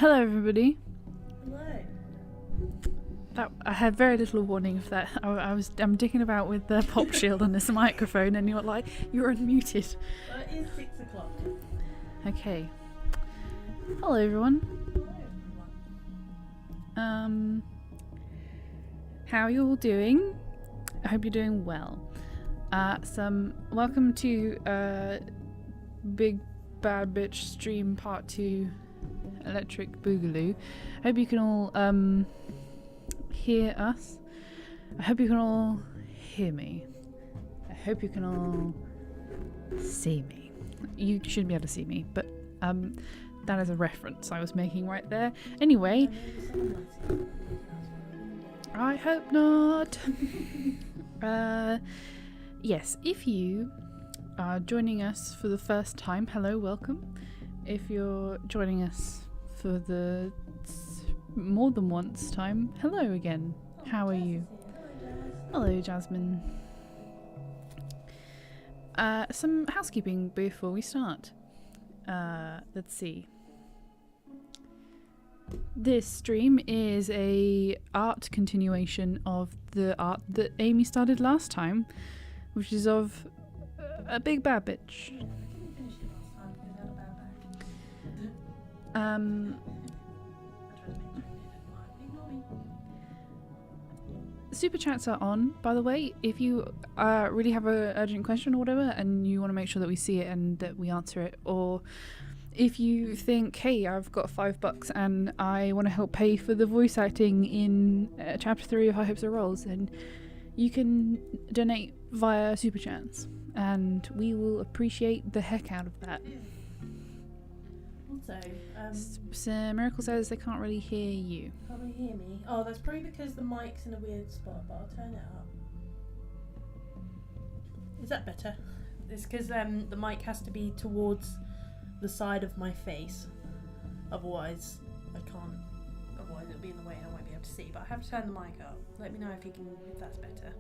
Hello, everybody. Hello. I had very little warning of that. I'm dicking about with the pop shield on this microphone, and you're unmuted. Well, it is 6 o'clock. Okay. Hello, everyone. Hello, How are you all doing? I hope you're doing well. Welcome to Big Bad Bitch Stream Part 2 Electric Boogaloo. I hope you can all hear us. I hope you can all hear me. I hope you can all see me. You should be able to see me, but that is a reference I was making right there. Anyway, I hope not. Yes, if you are joining us for the first time, hello, welcome. If you're joining us for the more than once time, hello again. How are you? Hello, Jasmine. Some housekeeping before we start. Let's see. This stream is a art continuation of the art that Amy started last time, which is of a big bad bitch. Super chats are on, by the way. If you really have an urgent question or whatever, and you want to make sure that we see it and that we answer it, or if you think, hey, I've got $5 and I want to help pay for the voice acting in Chapter 3 of High Hopes and Rolls, then you can donate via Super Chats, and we will appreciate the heck out of that. Also, Miracle says they can't really hear you. can't they hear me? Oh, that's probably because the mic's in a weird spot, but I'll turn it up. Is that better? It's because the mic has to be towards the side of my face. Otherwise, I can't. Otherwise, it'll be in the way and I won't be able to see. But I have to turn the mic up. Let me know if that's better.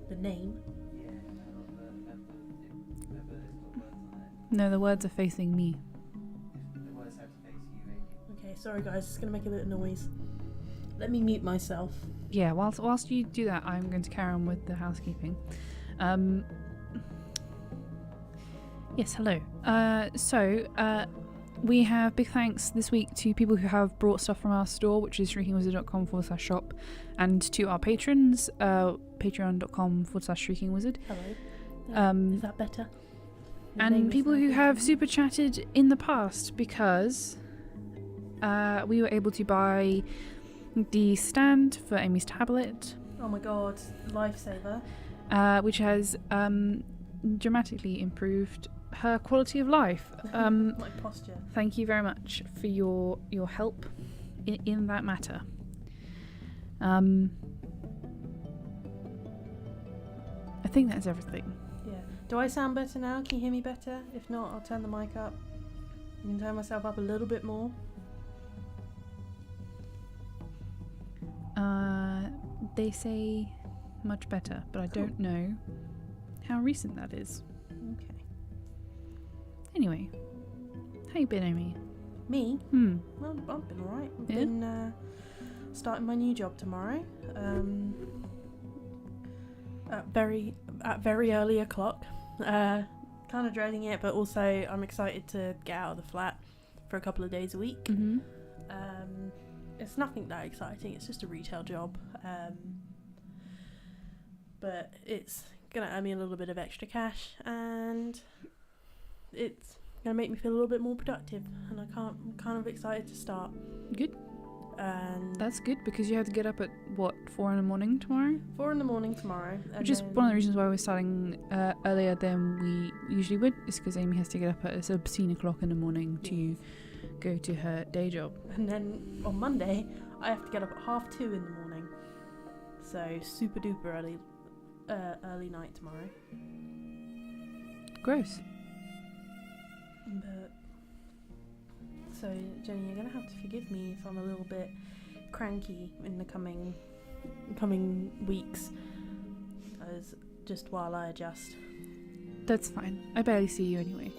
The name? No, the words are facing me. Okay, sorry guys, it's gonna make a bit of noise. Let me mute myself. Yeah, whilst you do that, I'm going to carry on with the housekeeping. Yes, hello. We have big thanks this week to people who have brought stuff from our store, which is shriekingwizard.com/shop, and to our patrons, patreon.com/shriekingwizard. Hello. Is that better? And people who have super chatted in the past, because we were able to buy the stand for Amy's tablet. Oh my god, lifesaver. Which has dramatically improved her quality of life. My posture. Thank you very much for your help in that matter. I think that's everything. Yeah. Do I sound better now? Can you hear me better? If not, I'll turn the mic up. I can turn myself up a little bit more. They say much better, but I don't know how recent that is. Okay. Anyway, how you been, Amy? Me? Well, I've been alright. I've been starting my new job tomorrow. At very early o'clock. Kind of dreading it, but also I'm excited to get out of the flat for a couple of days a week. Mm-hmm. It's nothing that exciting. It's just a retail job. But it's gonna earn me a little bit of extra cash, and it's gonna make me feel a little bit more productive. And I'm kind of excited to start. Good. And That's good, because you have to get up at, 4 in the morning tomorrow? 4 in the morning tomorrow. Which is one of the reasons why we're starting earlier than we usually would, is because Amy has to get up at this obscene o'clock in the morning to go to her day job. And then on Monday, I have to get up at 2:30 in the morning. So super duper early night tomorrow. Gross. But so Jenny, you're gonna have to forgive me if I'm a little bit cranky in the coming weeks, as just while I adjust. That's fine. I barely see you anyway.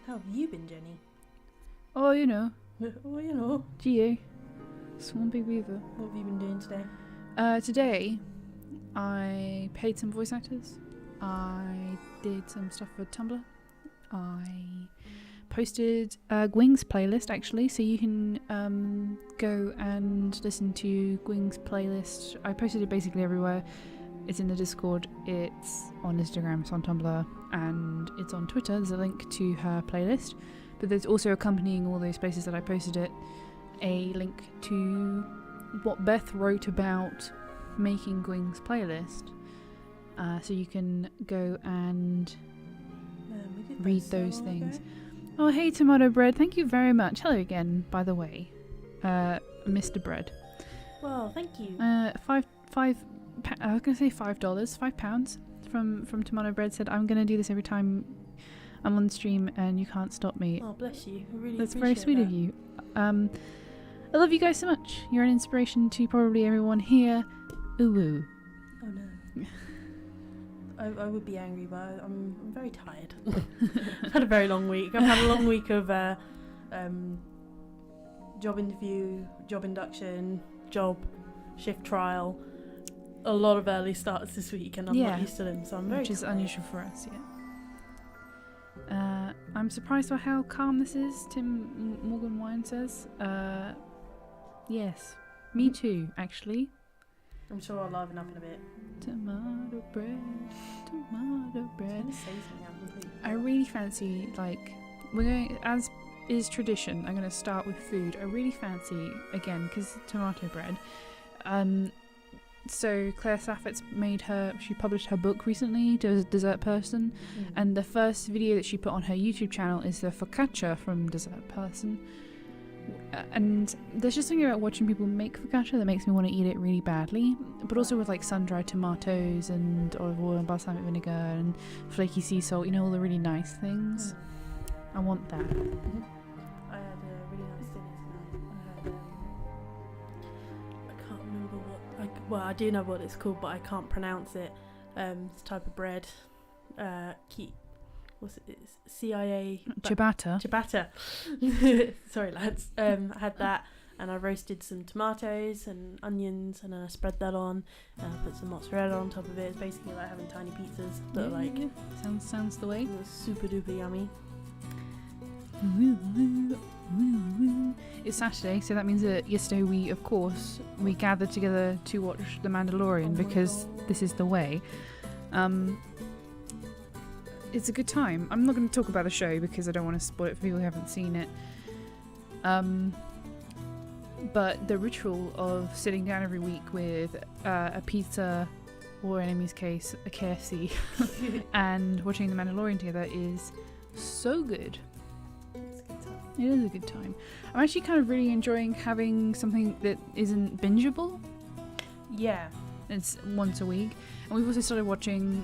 How have you been, Jenny? Oh, you know, Oh, you know. GA. Swampy Weaver. What have you been doing today? Today, I paid some voice actors. I did some stuff for Tumblr. I posted Gwing's playlist, actually, so you can go and listen to Gwing's playlist. I posted it basically everywhere. It's in the Discord, it's on Instagram, it's on Tumblr, and it's on Twitter. There's a link to her playlist. But there's also accompanying all those places that I posted it, a link to what Beth wrote about making Gwing's playlist. So you can go and read those things. Oh, hey, Tomato Bread, thank you very much. Hello again, by the way, Mr. Bread. Well, thank you. I was going to say $5, £5 from Tomato Bread said, I'm going to do this every time I'm on stream and you can't stop me. Oh, bless you. I really That's very sweet of you. I love you guys so much. You're an inspiration to probably everyone here. Ooh woo. Oh no. I would be angry, but I'm very tired. I've had a very long week. I've had a long week of job interview, job induction, job shift trial. A lot of early starts this week, and I'm not used to them, so I'm very Which is tired. unusual for us, yeah. I'm surprised by how calm this is, Tim Morgan Wyne says. Yes, me too, actually. I'm sure I'll liven up in a bit. Tomato bread, tomato bread. I was gonna say something, I'm completely I really fancy, like, we're going, as is tradition, I'm going to start with food. I really fancy, again, because tomato bread. So Claire Saffett's she published her book recently, Dessert Person, and the first video that she put on her YouTube channel is the focaccia from Dessert Person. And there's just something about watching people make focaccia that makes me want to eat it really badly, but also with like sun-dried tomatoes and olive oil and balsamic vinegar and flaky sea salt, you know, all the really nice things. I want that. I had a really nice dinner tonight. I can't remember what. I do know what it's called, but I can't pronounce it. It's a type of bread. What's it? It's CIA. Ciabatta. Ciabatta. Sorry, lads. I had that, and I roasted some tomatoes and onions, and then I spread that on, and I put some mozzarella on top of it. It's basically like having tiny pizzas that are like. Sounds the way. Super duper yummy. It's Saturday, so that means that yesterday we gathered together to watch The Mandalorian because this is the way. It's a good time. I'm not going to talk about the show because I don't want to spoil it for people who haven't seen it. But the ritual of sitting down every week with a pizza, or in Amy's case, a KFC, and watching The Mandalorian together is so good. It's a good time. It is a good time. I'm actually kind of really enjoying having something that isn't bingeable. Yeah. It's once a week. And we've also started watching,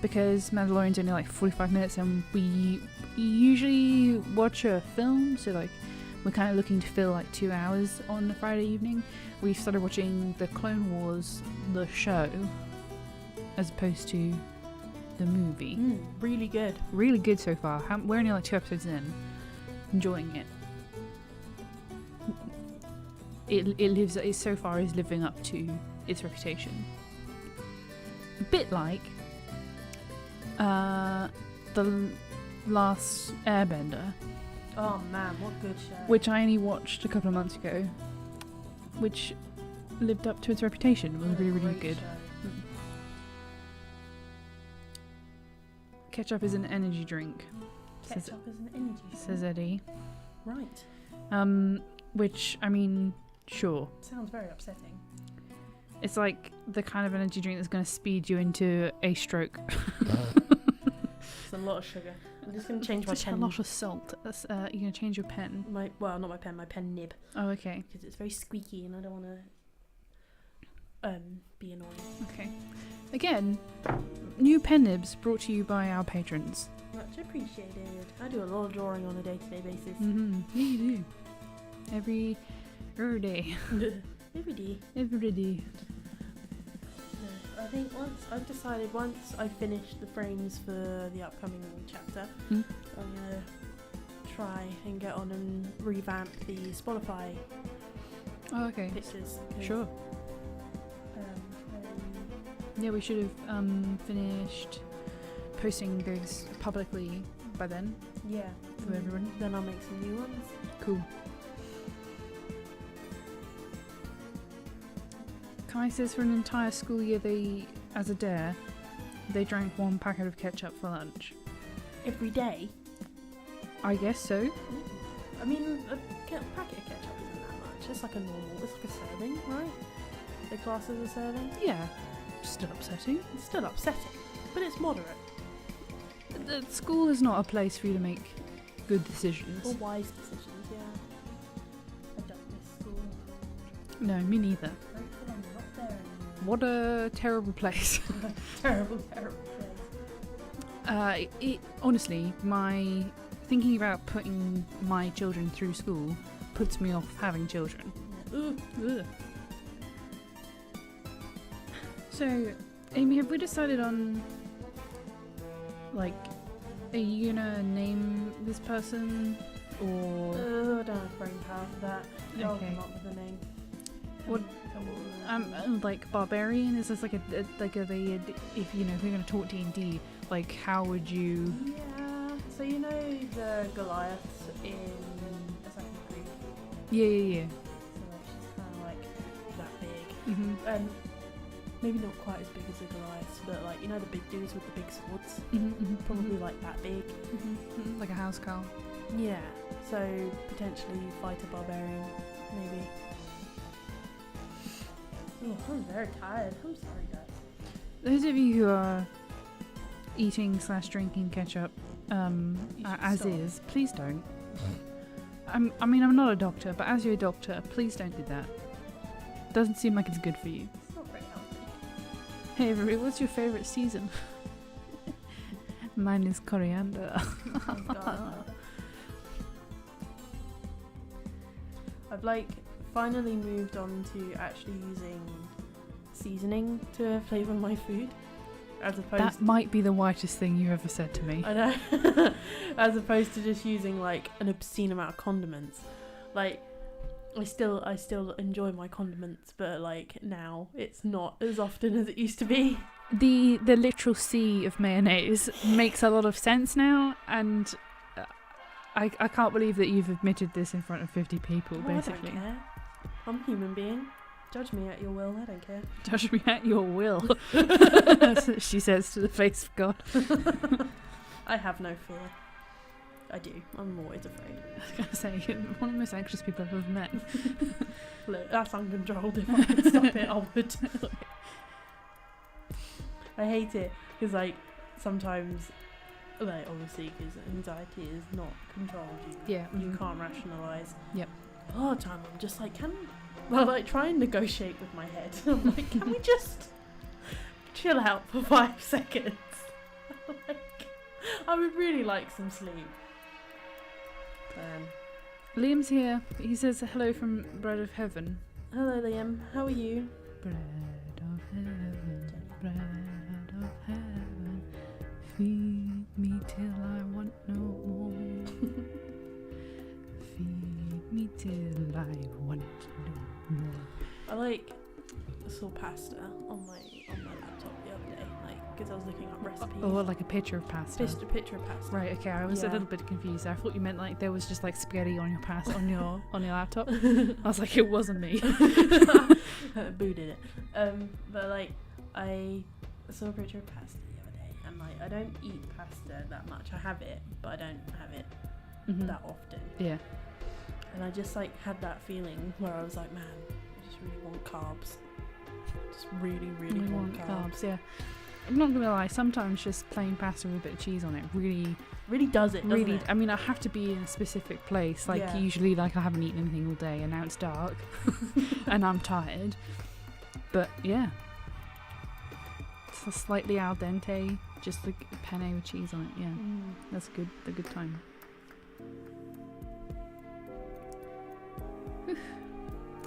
because Mandalorian's only like 45 minutes and we usually watch a film, so like we're kind of looking to fill like 2 hours on a Friday evening. We've started watching the Clone Wars, the show, as opposed to the movie. Really good. Really good so far. We're only like 2 episodes in. Enjoying it. It so far is living up to its reputation. A bit like the last Airbender. Oh man, what good show. Which I only watched a couple of months ago. Which lived up to its reputation. It was really, really good. Show. Ketchup is an energy drink. Ketchup is an energy drink. Says Eddie. Right. Which, I mean, sure. Sounds very upsetting. It's like the kind of energy drink that's going to speed you into a stroke. It's a lot of sugar. I'm just going to change my It's pen. a lot of salt. That's, you're going to change your pen. Not my pen, my pen nib. Oh, okay. Because it's very squeaky and I don't want to be annoying. Okay. Again, new pen nibs brought to you by our patrons. Much appreciated. I do a lot of drawing on a day-to-day basis. Mm-hmm. Yeah, you do. Every day. Every day. Every day. I think once I finish the frames for the upcoming chapter, I'm gonna try and get on and revamp the Spotify Oh, okay. pictures. 'Cause, Sure. Yeah, we should have finished posting those publicly by then yeah. for everyone. Then I'll make some new ones. Cool. Kai says for an entire school year, as a dare, they drank 1 packet of ketchup for lunch. Every day. I guess so. I mean, a packet of ketchup isn't that much. It's like a normal. It's like a serving, right? The class as a serving. Yeah. Still upsetting. It's still upsetting, but it's moderate The school is not a place for you to make good decisions. or wise decisions. Yeah. I don't miss school. No, me neither. Grateful I'm not there anymore. What a terrible place. Terrible, terrible place. Honestly, my thinking about putting my children through school puts me off having children. Ooh. Ugh. So, Amy, have we decided on, like, are you gonna name this person, or? I don't have brain power for that. I'll Okay. come up with a name. What? Come on. Like barbarian? Is this like if if we're gonna talk D&D, like how would you? Yeah. So you know the Goliaths in Assassin's Creed. Yeah. So like she's kind of like that big. Mhm. Maybe not quite as big as the Goliaths, but like you know the big dudes with the big swords. Mhm. Probably like that big. Like a house cow. Yeah. So potentially fight a barbarian, maybe. Oh, I'm very tired. I'm sorry, guys. Those of you who are eating/drinking ketchup, as stop. is, please don't. I'm not a doctor, but as you're a doctor, please don't do that. Doesn't seem like it's good for you. It's not very healthy. Hey everybody, what's your favourite season? Mine is coriander. Oh, God. I've like finally moved on to actually using seasoning to flavour my food, as opposed. That might be the whitest thing you ever said to me. I know, as opposed to just using like an obscene amount of condiments. Like, I still enjoy my condiments, but like now it's not as often as it used to be. The literal sea of mayonnaise makes a lot of sense now, and I can't believe that you've admitted this in front of 50 people, Oh, basically. I don't care. I'm a human being. Judge me at your will. I don't care. Judge me at your will. That's what she says to the face of God. I have no fear. I do. I'm always afraid. I was going to say, you're one of the most anxious people I've ever met. Look, that's uncontrolled. If I could stop it, I would. I hate it because, like, sometimes, like, obviously, because anxiety is not controlled. You can't rationalise. Yep. A lot of time, I'm just like, try and negotiate with my head. I'm like, can we just chill out for 5 seconds? Like, I would really like some sleep. Liam's here. He says hello from Bread of Heaven. Hello, Liam. How are you? Bread of heaven, bread of heaven, feed me till I want no more. Feed me till I want no more. I saw pasta on my laptop the other day, because I was looking up recipes. Or like a picture of pasta. Picture of pasta. Right, okay, I was a Yeah. little bit confused. I thought you meant like there was just like spaghetti on your on your laptop. I was like, it wasn't me. Boo did it. But like I saw a picture of pasta the other day, and like I don't eat pasta that much. I have it, but I don't have it that often. Yeah. And I just like had that feeling where I was like, man, I just really want carbs. Just really, really want carbs. Yeah. I'm not gonna lie, sometimes just plain pasta with a bit of cheese on it Really does it, doesn't really it? I mean, I have to be in a specific place, like Yeah. usually like I haven't eaten anything all day and now it's dark and I'm tired, but yeah, it's a slightly al dente, just like penne with cheese on it. Yeah, that's a good time.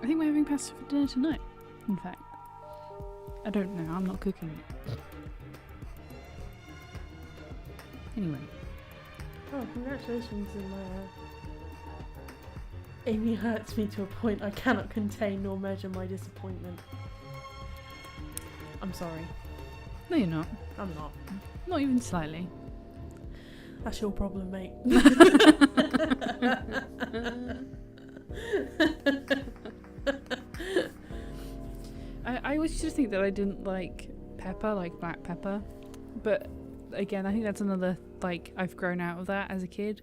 I think we're having pasta for dinner tonight, in fact. I don't know, I'm not cooking it. Anyway. Oh, congratulations, and Amy hurts me to a point I cannot contain nor measure my disappointment. I'm sorry. No, you're not. I'm not. Not even slightly. That's your problem, mate. I always just think that I didn't like pepper, like black pepper. But again, I think that's another, like, I've grown out of that as a kid.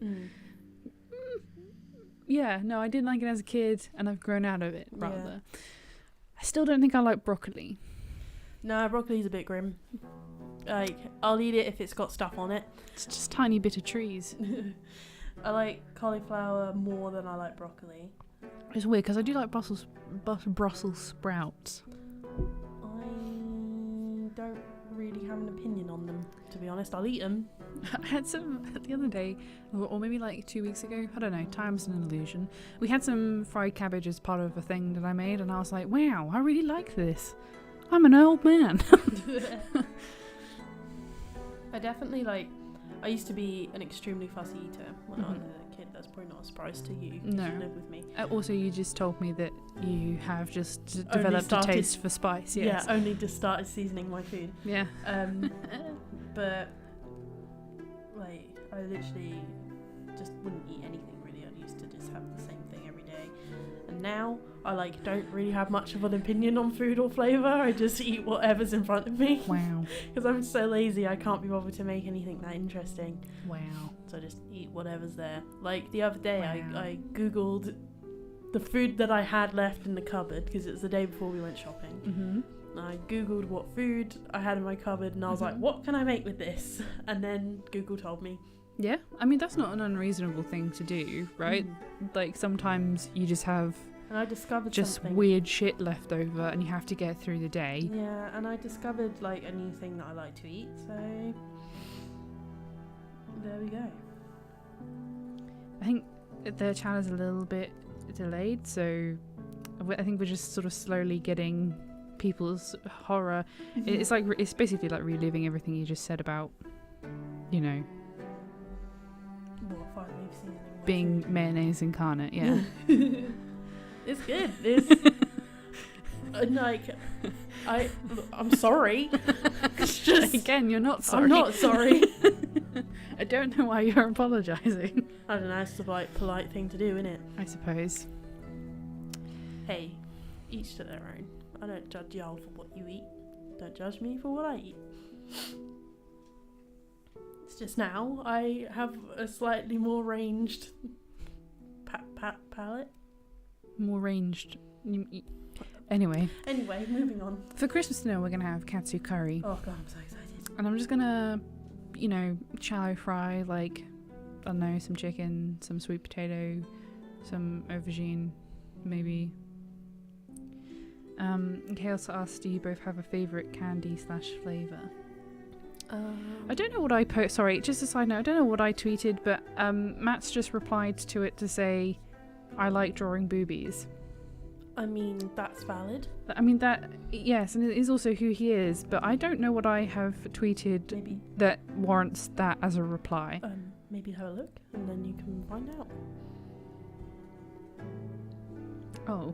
Yeah, no, I didn't like it as a kid, and I've grown out of it, rather. Yeah. I still don't think I like broccoli. No, broccoli's a bit grim. Like, I'll eat it if it's got stuff on it. It's just tiny bit of trees. I like cauliflower more than I like broccoli. It's weird, because I do like Brussels sprouts. I don't really have an opinion on them, to be honest. I'll eat them. I had some the other day, or maybe like 2 weeks ago. I don't know. Time's an illusion. We had some fried cabbage as part of a thing that I made, and I was like, wow, I really like this. I'm an old man. I definitely like... I used to be an extremely fussy eater when I was a kid. That's probably not a surprise to you. No. You live with me. Also, you just told me that you have just developed a taste for spice. Yes. Yeah, only just started seasoning my food. Yeah. But like, I literally just wouldn't eat anything really. I used to just have the same thing every day. And now I like don't really have much of an opinion on food or flavour. I just eat whatever's in front of me. Wow. Because I'm so lazy, I can't be bothered to make anything that interesting. Wow. So I just eat whatever's there. Like the other day, Wow. I googled the food that I had left in the cupboard because it was the day before we went shopping. Mm-hmm. I googled what food I had in my cupboard, and I was like, what can I make with this? And then Google told me. Yeah, I mean, that's not an unreasonable thing to do, right? Like, sometimes you just have and I discovered just something. weird shit left over and you have to get through the day. Yeah, and I discovered like a new thing that I like to eat, so there we go. I think the channel is a little bit delayed, so I think we're just sort of slowly getting people's horror. It's like, it's basically like reliving everything you just said about, you know, What, 5 leaf seasoning? being mayonnaise incarnate. Yeah. It's good. It's like I'm sorry. It's just, again, you're not sorry. I'm not sorry. I don't know why you're apologising. I don't know. It's the like polite thing to do, isn't it? I suppose. Hey, each to their own. I don't judge y'all for what you eat. Don't judge me for what I eat. It's just now I have a slightly more ranged palate. More ranged. Anyway, moving on. For Christmas dinner, we're going to have katsu curry. Oh god, I'm so excited. And I'm just going to, you know, shallow fry, like, I don't know, some chicken, some sweet potato, some aubergine, maybe. Kay also asked, do you both have a favourite candy / flavour? I don't know what I sorry, just a side note, I don't know what I tweeted, but Matt's just replied to it to say, I like drawing boobies. I mean, that's valid. I mean, that, yes, and it is also who he is, but I don't know what I have tweeted Maybe. that warrants that as a reply. Maybe have a look, and then you can find out. Oh.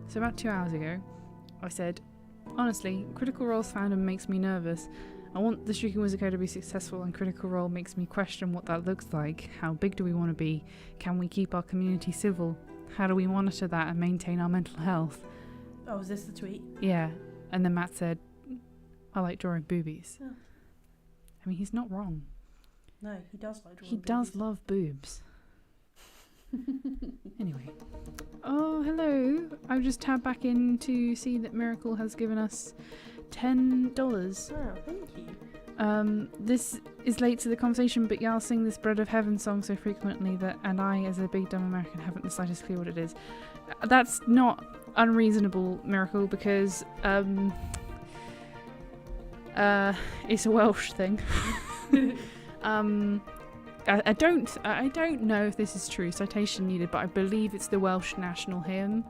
So about 2 hours ago, I said, honestly, Critical Role's fandom makes me nervous. I want the Shrieking Wizard Co to be successful, and Critical Role makes me question what that looks like. How big do we want to be? Can we keep our community civil? How do we monitor that and maintain our mental health? Oh, is this the tweet? Yeah. And then Matt said, I like drawing boobies. Oh. I mean, he's not wrong. No, he does like drawing He boobies. does love boobs. Anyway. Oh, hello. I've just tabbed back in to see that Miracle has given us $10. Oh, thank you. This is late to the conversation, but y'all sing this Bread of Heaven song so frequently that, and I, as a big dumb American, haven't the slightest clue what it is. That's not unreasonable, Miracle, because it's a Welsh thing. I don't know if this is true, citation needed, but I believe it's the Welsh national hymn.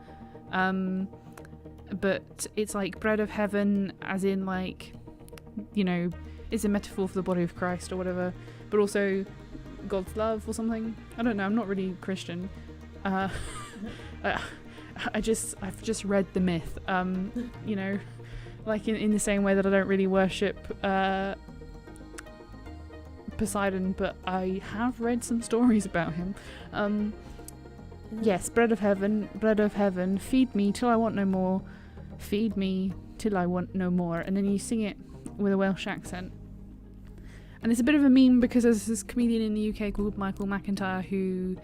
But it's like bread of heaven, as in, like, you know, is a metaphor for the body of Christ or whatever, but also God's love or something. I don't know. I'm not really Christian. I've just read the myth. You know, like in the same way that I don't really worship Poseidon, but I have read some stories about him. Yes, bread of heaven, feed me till I want no more, feed me till I want no more. And then you sing it with a Welsh accent. And it's a bit of a meme because there's this comedian in the UK called Michael McIntyre who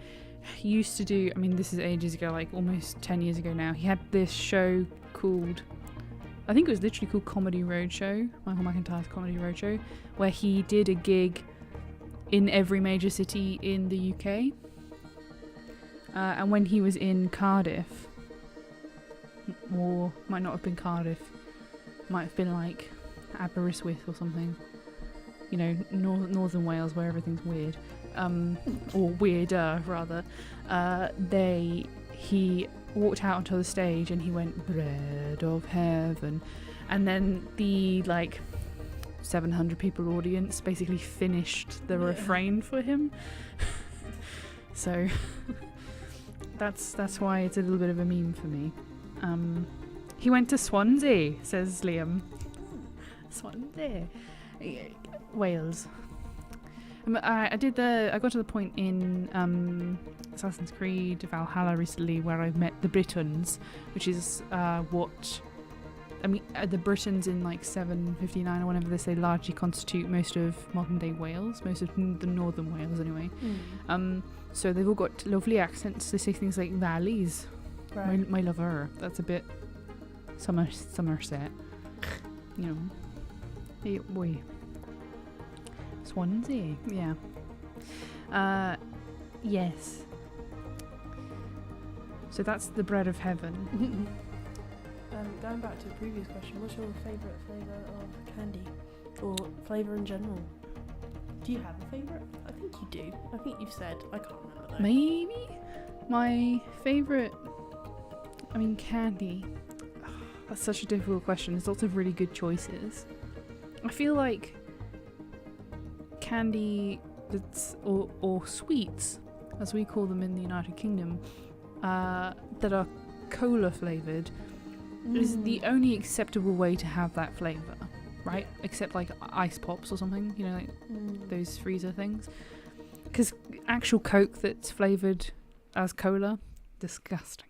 used to do, I mean this is ages ago, like almost 10 years ago now, he had this show called, I think it was literally called Comedy Roadshow, Michael McIntyre's Comedy Roadshow, where he did a gig in every major city in the UK. And when he was in Cardiff, or might not have been Cardiff, might have been like Aberystwyth or something, you know, northern Wales where everything's weird, or weirder rather, he walked out onto the stage and he went, bread of heaven, and then the like 700 people audience basically finished the refrain for him. So that's why it's a little bit of a meme for me. He went to Swansea, says Liam. Swansea, Wales. I got to the point in Assassin's Creed Valhalla recently where I met the Britons, which is the Britons in like 759 or whenever they largely constitute most of modern day Wales, most of the northern Wales anyway. So they've all got lovely accents. They say things like valleys. Right. My lover. That's a bit Somerset. You know. Hey, boy. Swansea. Yeah. Yes. So that's the bread of heaven. Going back to the previous question, what's your favourite flavour of candy? Or flavour in general? Do you have a favourite? I think you do. I think you've said. I can't remember though. Maybe? My favourite... candy. That's such a difficult question. There's lots of really good choices. I feel like candy that's... or sweets, as we call them in the United Kingdom, that are cola flavoured is the only acceptable way to have that flavour, right? Yeah. Except like ice pops or something, you know, like those freezer things. Because actual Coke that's flavoured as cola, disgusting.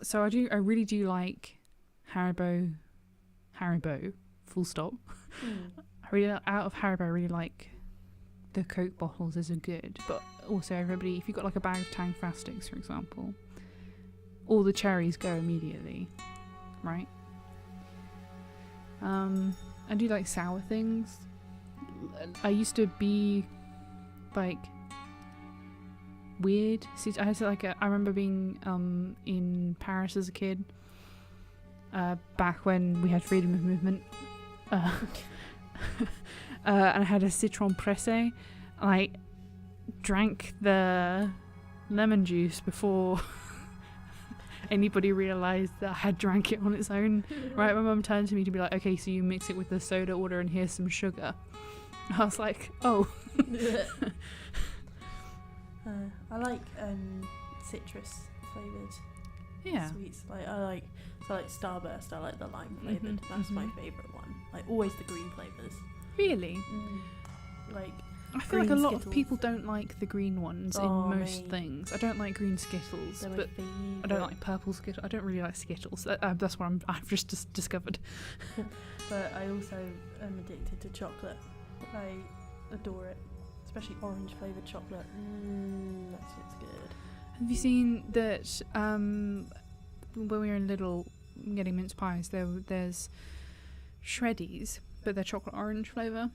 So I really do like Haribo, full stop. Out of Haribo, I really like the Coke bottles as a good, but also everybody, if you've got like a bag of Tang Fastics, for example, all the cherries go immediately, right? I do like sour things. I used to be like weird. See, I remember being in Paris as a kid, back when we had freedom of movement, and I had a citron pressé. I drank the lemon juice before anybody realised that I had drank it on its own. Right, my mum turned to me to be like, okay, so you mix it with the soda water and here's some sugar. I was like, oh. I like citrus flavoured sweets. I like Starburst. I like the lime flavoured. That's my favourite one. Like always the green flavours. Really? Like I feel like a lot of people don't like the green ones in most things. I don't like green Skittles, but I don't like purple Skittles. I don't really like Skittles. That's what I've just discovered. But I also am addicted to chocolate. I adore it, especially orange flavoured chocolate. That shit's good. Have you seen that when we were in Lidl getting mince pies, there's Shreddies, but they're chocolate orange flavour?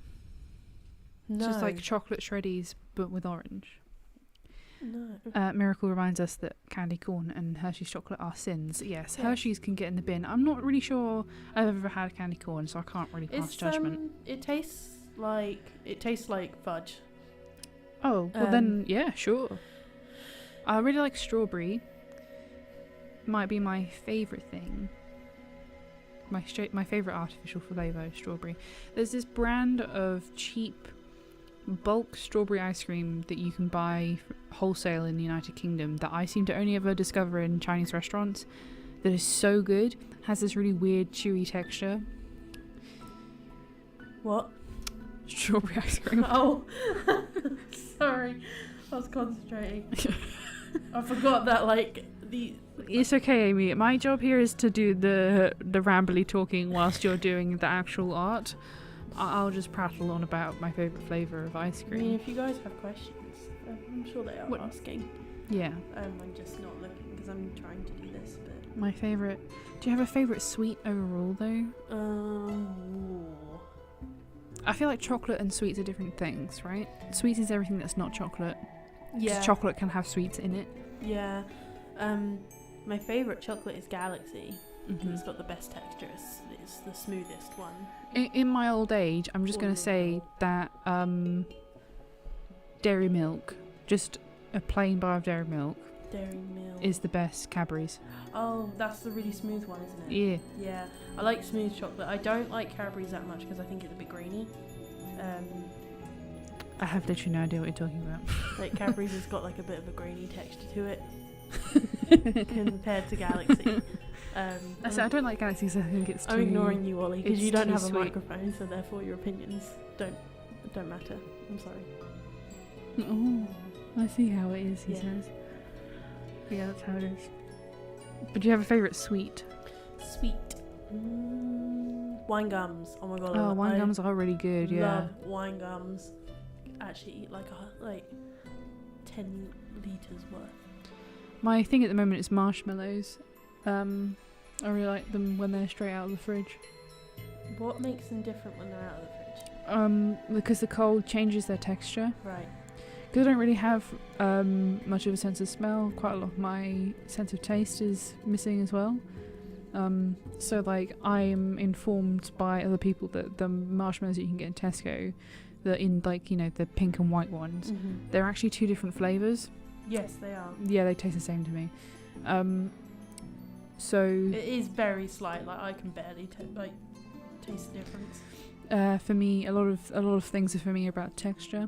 No. Just like chocolate Shreddies, but with orange. No. Miracle reminds us that candy corn and Hershey's chocolate are sins. Yes, Hershey's can get in the bin. I'm not really sure I've ever had candy corn, so I can't really pass judgment. It tastes like fudge. Oh, well then, yeah, sure. I really like strawberry. Might be my favourite thing. my favorite artificial flavour is strawberry. There's this brand of cheap bulk strawberry ice cream that you can buy wholesale in the United Kingdom that I seem to only ever discover in Chinese restaurants. That is so good. Has this really weird chewy texture. What? Strawberry ice cream. Oh, sorry, I was concentrating. I forgot that It's okay, Amy. My job here is to do the rambly talking whilst you're doing the actual art. I'll just prattle on about my favourite flavour of ice I cream. mean, if you guys have questions, I'm sure they are asking. Yeah. I'm just not looking because I'm trying to do this. But My favourite. Do you have a favourite sweet overall though? I feel like chocolate and sweets are different things, right? Sweets is everything that's not chocolate. yeah, Because chocolate can have sweets in it. yeah. My favourite chocolate is Galaxy. Mhm. It's got the best texture. It's the smoothest one. In my old age, I'm just going to say that Dairy Milk, just a plain bar of Dairy Milk, Dairy Milk is the best Cadbury's. Oh, that's the really smooth one, isn't it? Yeah. Yeah, I like smooth chocolate. I don't like Cadbury's that much because I think it's a bit grainy. I have literally no idea what you're talking about. Like Cadbury's has got like a bit of a grainy texture to it compared to Galaxy. I don't like Galaxy, so I think it's too... I'm ignoring you, Ollie, because it's you don't too have a sweet. microphone, so therefore your opinions don't matter. I'm sorry. Oh, I see how it is, he Yeah. says. Yeah, that's how it is. But do you have a favourite sweet? Sweet. Wine gums. Oh my god. Oh, wine gums are really good, yeah. Love wine gums. Actually eat like 10 litres worth. My thing at the moment is marshmallows. I really like them when they're straight out of the fridge. What makes them different when they're out of the fridge? Because the cold changes their texture. Right. Because I don't really have much of a sense of smell. Quite a lot of my sense of taste is missing as well. So like I'm informed by other people that the marshmallows that you can get in Tesco, that in like, you know, the pink and white ones, they're actually two different flavours. Yes, they are. Yeah, they taste the same to me. So It is very slight. Like I can barely taste the difference. for me, a lot of things are for me about texture,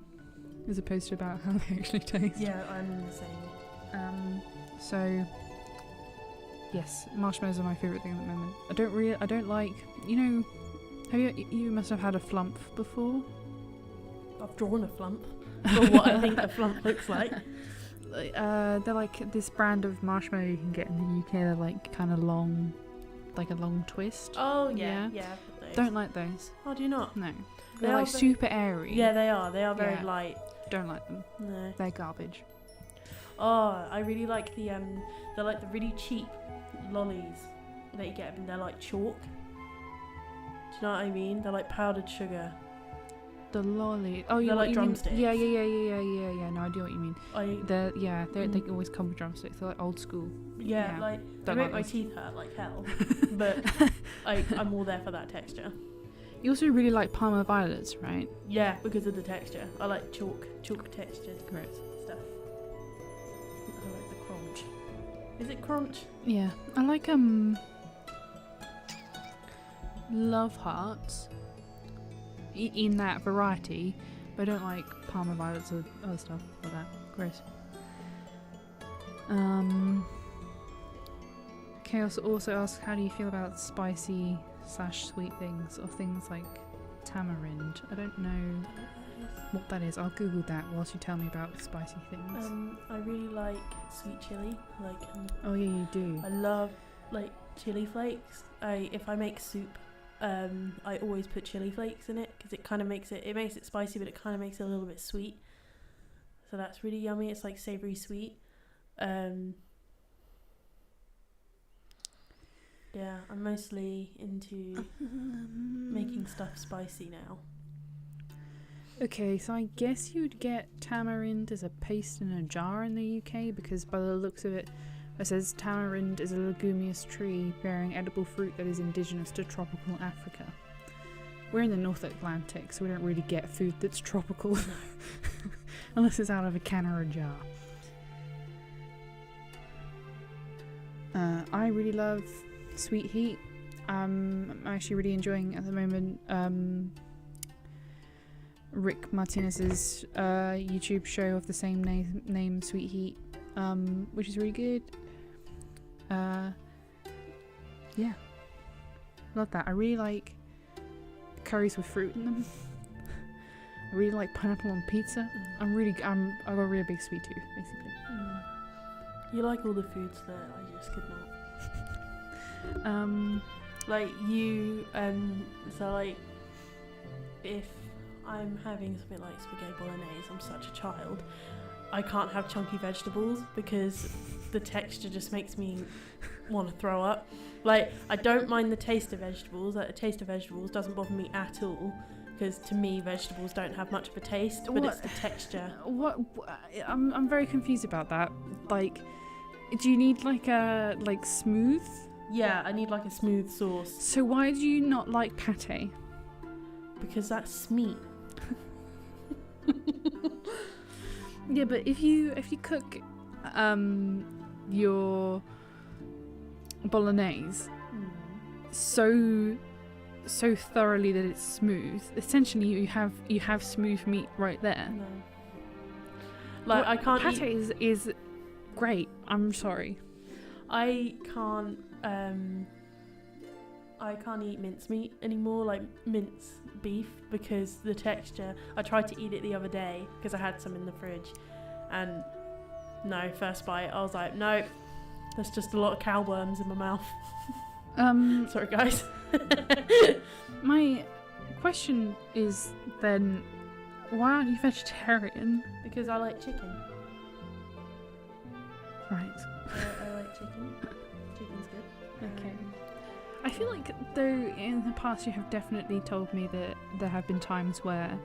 as opposed to about how they actually taste. Yeah, I'm the same. So yes, marshmallows are my favourite thing at the moment. I don't like, you know, you must have had a flump before. I've drawn a flump for what I think a flump looks like. They're like this brand of marshmallow you can get in the UK. They're like kind of long, like a long twist. Oh yeah. Don't like those. Oh, do you not? No, They they're are like very- super airy. Yeah, they are. They are very Yeah. light. Don't like them. No. They're garbage. Oh, I really like they're like the really cheap lollies that you get, and they're like chalk. Do you know what I mean? They're like powdered sugar. The lolly. Oh, you They're like you mean- drumsticks. Yeah. No, I do what you mean. They Mm. always come with drumsticks. They're like old school. Yeah, Yeah. like they Don't make like my those. teeth hurt like hell, but I'm all there for that texture. You also really like Parma violets, right? Yeah, because of the texture. I like chalk textured Great. stuff. I like the crunch. Is it crunch? Yeah, I like love hearts in that variety, but I don't like Parma violets or other stuff like that. Gross. Chaos also asks, how do you feel about spicy / sweet things, or things like tamarind? I don't know what that is. I'll Google that whilst you tell me about spicy things. I really like sweet chili. Oh yeah, you do. I love like chili flakes. If I make soup, I always put chili flakes in it because it kind of makes it spicy, but it kind of makes it a little bit sweet. So that's really yummy. It's like savoury sweet. Yeah, I'm mostly into making stuff spicy now. Okay, so I guess you'd get tamarind as a paste in a jar in the UK, because by the looks of it, it says tamarind is a leguminous tree bearing edible fruit that is indigenous to tropical Africa. We're in the North Atlantic, so we don't really get food that's tropical unless it's out of a can or a jar. I really love sweet heat. I'm actually really enjoying at the moment Rick Martinez's YouTube show of the same name Sweet Heat, which is really good. Yeah, love that. I really like curries with fruit in them. I really like pineapple on pizza. I've got a really big sweet tooth, basically. You like all the foods that I just could not. Like you, so like if I'm having something like spaghetti bolognese, I'm such a child. I can't have chunky vegetables because the texture just makes me want to throw up. Like, I don't mind the taste of vegetables. Like, the taste of vegetables doesn't bother me at all because to me vegetables don't have much of a taste, but it's the texture. I'm very confused about that. Like, do you need like a smooth? Yeah, I need like a smooth sauce. So why do you not like pate? Because that's meat. Yeah, but if you cook your bolognese so thoroughly that it's smooth, essentially you have smooth meat right there. No. Like, I can't pate is great. I'm sorry. I can't eat mincemeat anymore, like mince beef, because the texture. I tried to eat it the other day because I had some in the fridge, and no, first bite I was like, no, there's just a lot of cow worms in my mouth. Sorry guys. My question is then, why aren't you vegetarian? Because I like chicken. Right. I like chicken. Chicken's good. Okay. I feel like, though, in the past you have definitely told me that there have been times where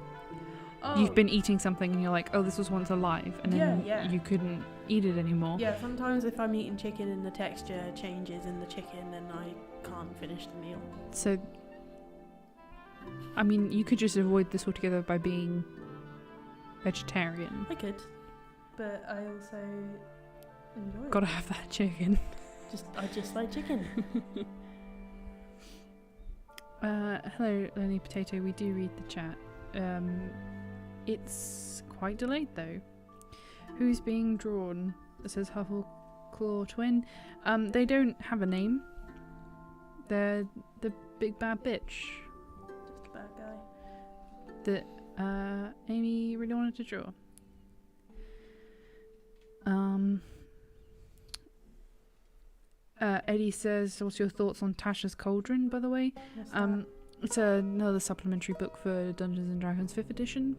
you've been eating something and you're like, oh, this was once alive, and then you couldn't eat it anymore. Yeah, sometimes if I'm eating chicken and the texture changes in the chicken, then I can't finish the meal. So, I mean, you could just avoid this altogether by being vegetarian. I could, but I also enjoy it. Gotta have that chicken. I just like chicken. Hello, Lonely Potato. We do read the chat. It's quite delayed though. Who's being drawn? It says Huffleclaw Twin. They don't have a name. They're the big bad bitch. Just a bad guy. That Amy really wanted to draw. Eddie says, what's your thoughts on Tasha's Cauldron, by the way? It's another supplementary book for Dungeons and Dragons 5th edition.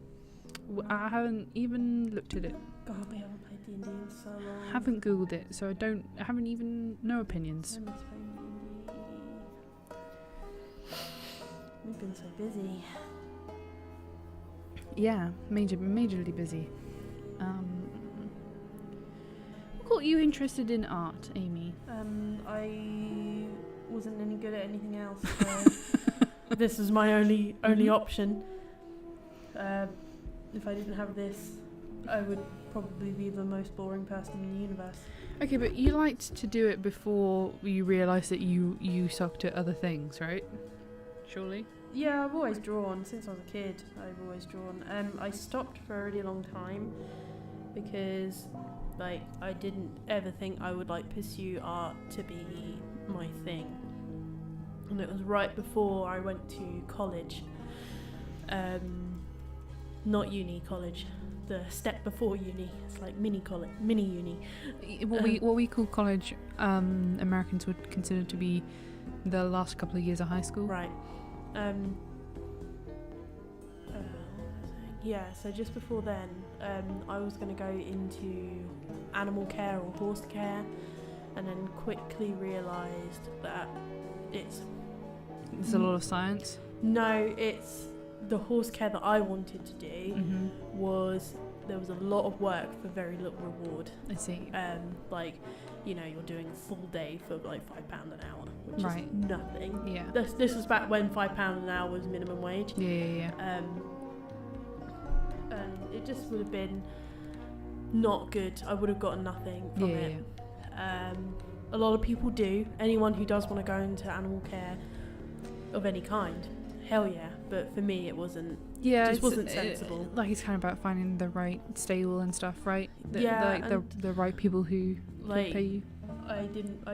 I haven't even looked at it. God, we haven't played D&D in so long. Haven't googled it, so I haven't even, no opinions. I miss playing D&D. We've been so busy. Yeah, majorly busy. What got you interested in art, Amy? I wasn't any good at anything else, so this was my only option. If I didn't have this, I would probably be the most boring person in the universe. Okay, but you liked to do it before you realised that you sucked at other things, right? Surely? Yeah, I've always drawn. Since I was a kid, I've always drawn. I stopped for a really long time because, like, I didn't ever think I would, like, pursue art to be my thing. And it was right before I went to college. Not uni, college. The step before uni. It's like mini uni. What we call college, Americans would consider to be the last couple of years of high school. Right. Yeah, so just before then, I was going to go into animal care or horse care, and then quickly realised that There's a lot of science. No, it's the horse care that I wanted to do was there was a lot of work for very little reward. I see. Like, you know, you're doing a full day for like £5 an hour, which right. is nothing. Yeah. This was back when £5 an hour was minimum wage. Yeah. And it just would have been not good. I would have gotten nothing from it. A lot of people do. Anyone who does want to go into animal care of any kind, hell yeah. But for me, it wasn't. Yeah, Just wasn't sensible. Like it's kind of about finding the right stable and stuff, right? Yeah, the right people who like can pay you. I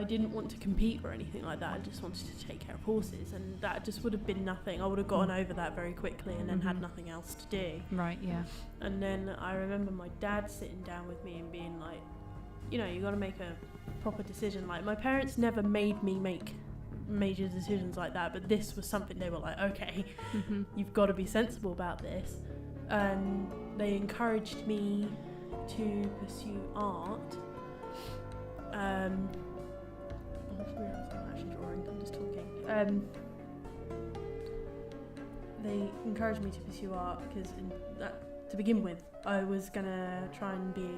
didn't want to compete or anything like that. I just wanted to take care of horses, and that just would have been nothing. I would have gotten over that very quickly, and then had nothing else to do. Right. Yeah. And then I remember my dad sitting down with me and being like, you know, you got to make a proper decision. Like, my parents never made me make major decisions like that, but this was something they were like, okay, you've got to be sensible about this. And they encouraged me to pursue art. I just realised I'm actually drawing, I'm just talking. They encouraged me to pursue art because, to begin with, I was gonna try and be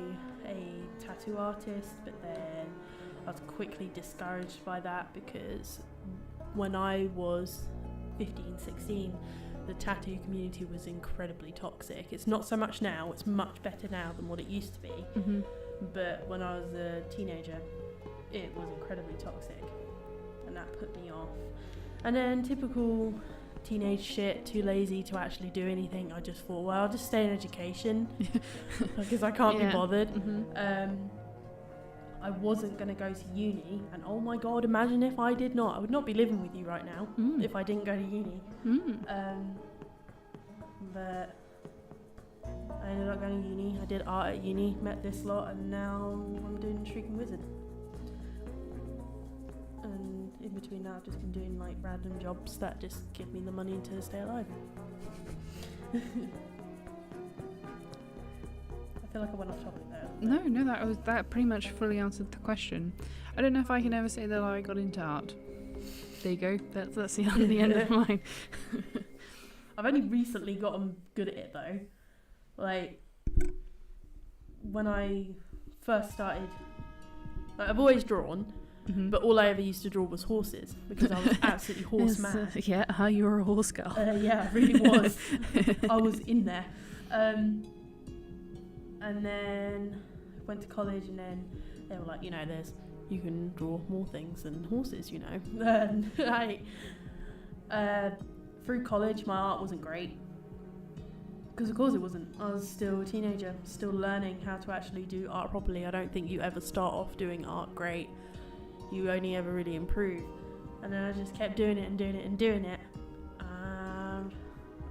a tattoo artist, but then I was quickly discouraged by that because when I was 15, 16, the tattoo community was incredibly toxic. It's not so much now, it's much better now than what it used to be. But when I was a teenager, it was incredibly toxic, and that put me off. And then typical teenage shit, too lazy to actually do anything. I just thought, well, I'll just stay in education because I can't be bothered. I wasn't going to go to uni, and oh my god, imagine if I did not. I would not be living with you right now if I didn't go to uni. But I ended up going to uni. I did art at uni, met this lot, and now I'm doing Shrieking Wizard. And in between that, I've just been doing like random jobs that just give me the money to stay alive. I feel like I went off topic there. No, that pretty much fully answered the question. I don't know if I can ever say that I got into art. There you go. That's the end of mine. I've only recently gotten good at it though. Like, when I first started, like, I've always drawn, but all I ever used to draw was horses because I was absolutely horse mad. You were a horse girl. Yeah, I really was. I was in there. And then went to college, and then they were like, you know, you can draw more things than horses, you know. And through college, my art wasn't great. Because of course it wasn't. I was still a teenager, still learning how to actually do art properly. I don't think you ever start off doing art great. You only ever really improve. And then I just kept doing it and doing it and doing it.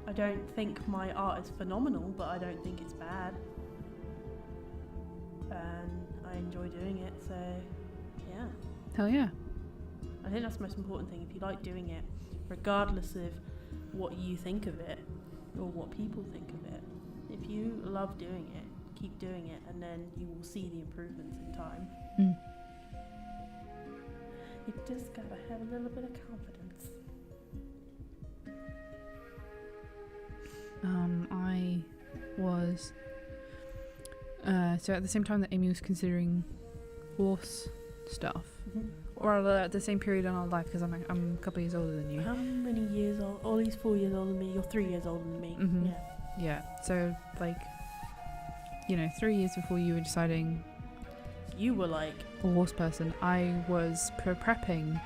I don't think my art is phenomenal, but I don't think it's bad. And I enjoy doing it, so yeah. Hell yeah. I think that's the most important thing. If you like doing it, regardless of what you think of it, or what people think of it, if you love doing it, keep doing it, and then you will see the improvements in time. You just gotta have a little bit of confidence. I was so at the same time that Amy was considering horse stuff, or at the same period in our life, because I'm a couple of years older than you. How many years old? Ollie's 4 years older than me. You're 3 years older than me. Yeah. So, like, 3 years before you were deciding you were like a horse person, I was prepping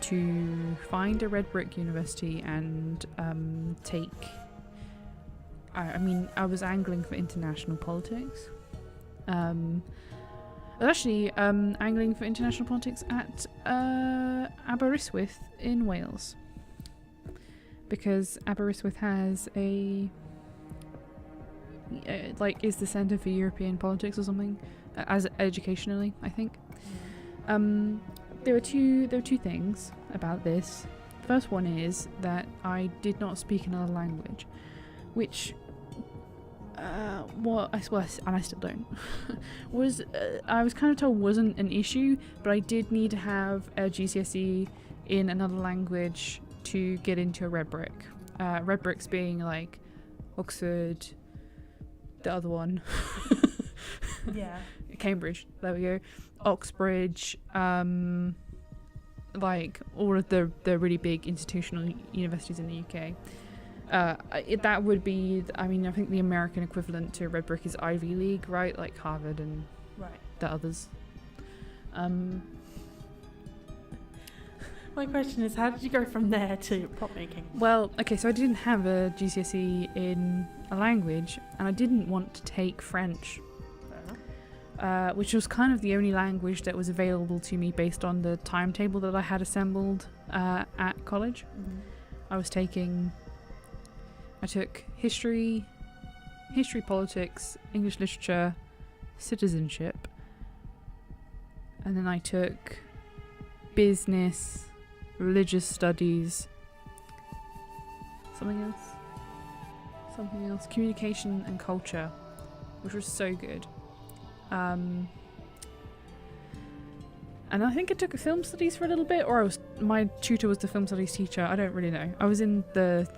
to find a red brick university and take. I was angling for international politics. I was actually angling for international politics at Aberystwyth in Wales, because Aberystwyth has is the centre for European politics or something, as educationally, I think. There were two things about this. The first one is that I did not speak another language, which and I still don't, I was kind of told wasn't an issue, but I did need to have a GCSE in another language to get into a red brick. Red bricks being like Oxford, the other one, Cambridge, there we go, Oxbridge, like all of the really big institutional universities in the UK. That would be, I think the American equivalent to red brick is Ivy League, right? Like Harvard and My question is, how did you go from there to prop making? Well, okay, so I didn't have a GCSE in a language, and I didn't want to take French, which was kind of the only language that was available to me based on the timetable that I had assembled at college. Mm-hmm. I took history, politics, English literature, citizenship, and then I took business, religious studies, something else, communication and culture, which was so good. And I think I took film studies for a little bit, or my tutor was the film studies teacher. I don't really know. I was in the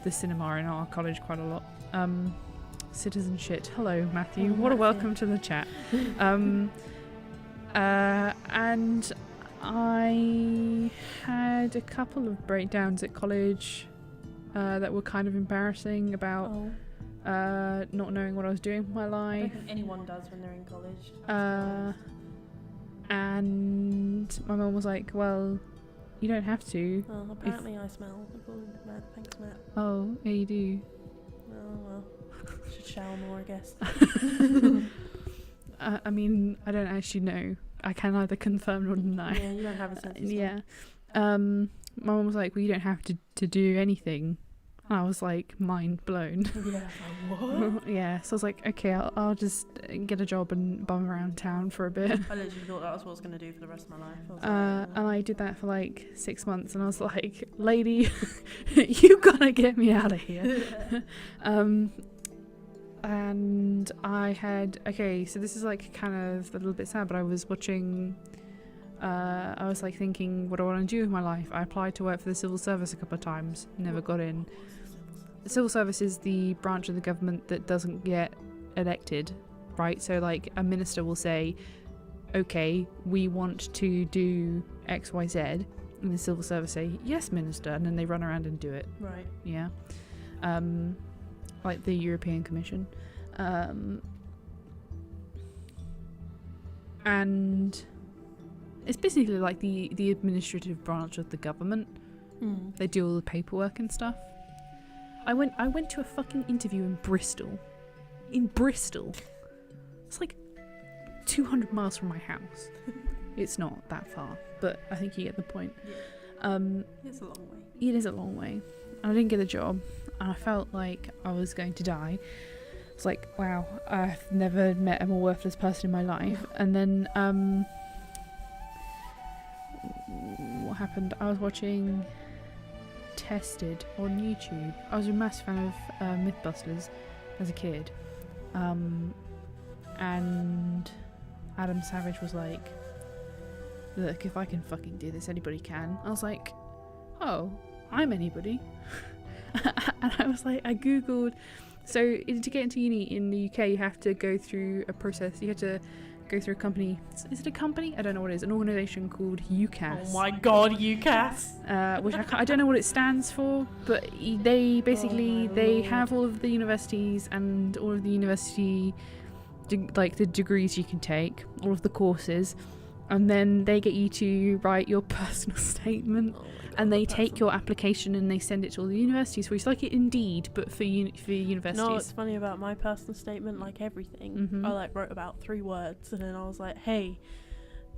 cinema in our college quite a lot. Citizenship. Hello, Matthew. What a welcome to the chat. And I had a couple of breakdowns at college that were kind of embarrassing about not knowing what I was doing with my I life. don't think anyone does when they're in college. And my mum was like, well, you don't have to. Oh, apparently I smell. Matt. Thanks, Matt. Oh, yeah, you do. Oh, well. Should shower more, I guess. I mean, I don't actually know. I can neither confirm nor deny. Yeah, you don't have a sense of Yeah. My mum was like, well, you don't have to do anything. And I was like, mind blown. Yeah, like, what? Yeah, so I was like, okay, I'll just get a job and bum around town for a bit. I literally thought that was what I was going to do for the rest of my life. I was And I did that for like 6 months, and I was like, lady, you gotta get me out of here. And I had, okay, so this is like kind of a little bit sad, but I was watching, I was like thinking, what do I want to do with my life? I applied to work for the civil service a couple of times, never got in. The civil service is the branch of the government that doesn't get elected, right? So like a minister will say, okay, we want to do X, Y, Z, and the civil service say, yes, minister, and then they run around and do it. Right. Yeah. Like the European Commission. And it's basically like the administrative branch of the government. They do all the paperwork and stuff. I went to a fucking interview in Bristol. It's like 200 miles from my house. It's not that far, but I think you get the point. Yeah. It's a long way. It is a long way. And I didn't get a job, and I felt like I was going to die. It's like, wow, I've never met a more worthless person in my life. And then what happened? I was watching Tested on YouTube. I was a massive fan of Mythbusters as a kid, and Adam Savage was like, look, if I can fucking do this, anybody can. I was like, oh, I'm anybody. And I was like, I googled, so to get into uni in the UK you have to go through a process. You have to go through a company. Is it a company? I don't know what it is. An organisation called UCAS. Oh my god, UCAS! Which I don't know what it stands for, but they basically they have all of the universities and all of the university like the degrees you can take, all of the courses, and then they get you to write your personal statement. And they take your application and they send it to all the universities. So it's like it Indeed, but for universities. No, what's funny about my personal statement, like everything, I like wrote about 3 words, and then I was like, hey,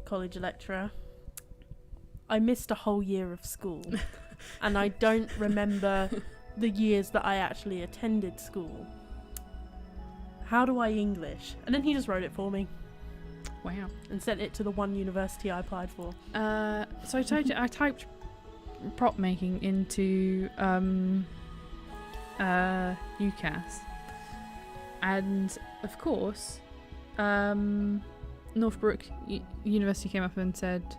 college lecturer, I missed a whole year of school, and I don't remember the years that I actually attended school. How do I English? And then he just wrote it for me. Wow. And sent it to the one university I applied for. So I typed prop making into UCAS, and of course Northbrook University came up and said,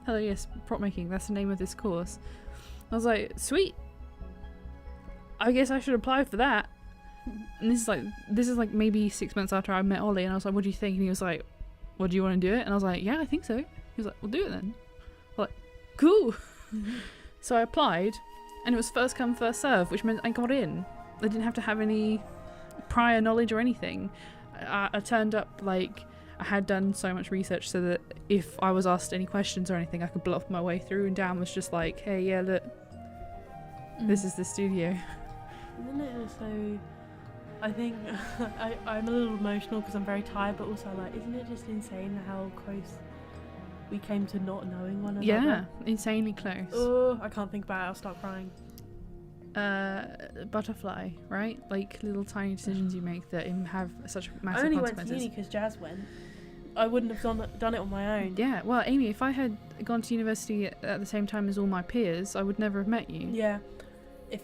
hello, yes, prop making, that's the name of this course. I was like, sweet, I guess I should apply for that. And this is like maybe 6 months after I met Ollie, and I was like, what do you think? And he was like, well, do you want to do it? And I was like, yeah, I think so. He was like, well, do it then. I was like, cool. So I applied, and it was first come, first serve, which meant I got in. I didn't have to have any prior knowledge or anything. I turned up like I had done so much research so that if I was asked any questions or anything, I could bluff my way through, and Dan was just like, hey, yeah, look, this is the studio. Isn't it also... I think I'm a little emotional because I'm very tired, but also like, isn't it just insane how close we came to not knowing one another? Yeah, insanely close. Oh, I can't think about it. I'll start crying. Butterfly, right? Like little tiny decisions you make that have such massive I only consequences. went to uni because Jazz went. I wouldn't have done it on my own. Yeah, well, Amy, if I had gone to university at the same time as all my peers, I would never have met you. Yeah.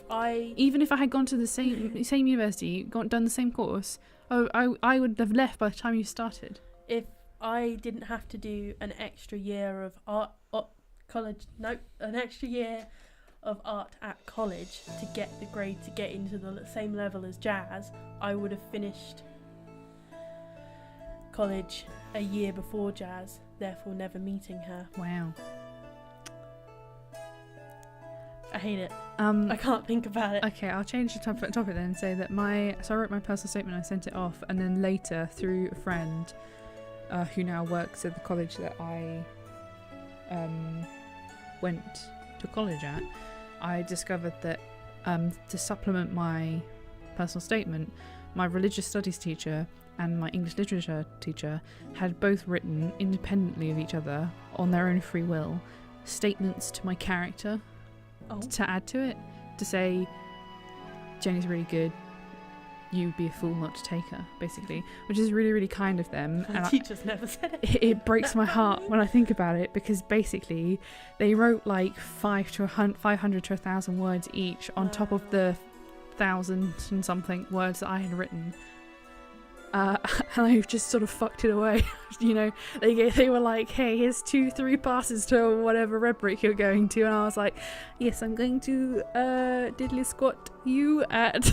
Even if I had gone to the same university, done the same course, I would have left by the time you started. If I didn't have to do an extra year of an extra year of art at college to get the grade to get into the same level as Jazz, I would have finished college a year before Jazz, therefore never meeting her. Wow. I hate it. I can't think about it. Okay, I'll change the topic then and say that so I wrote my personal statement, I sent it off, and then later through a friend who now works at the college that I went to college at, I discovered that to supplement my personal statement, my religious studies teacher and my English literature teacher had both written independently of each other on their own free will statements to my character to add to it, to say Jenny's really good, you'd be a fool not to take her, basically, which is really, really kind of them. And teachers never said it. It breaks my heart when I think about it, because basically they wrote like 500 to 1,000 words each on top of the 1,000 and something words that I had written. And I just sort of fucked it away. You know, they were like, hey, here's 2-3 passes to whatever red brick you're going to, and I was like, yes, I'm going to diddly squat you at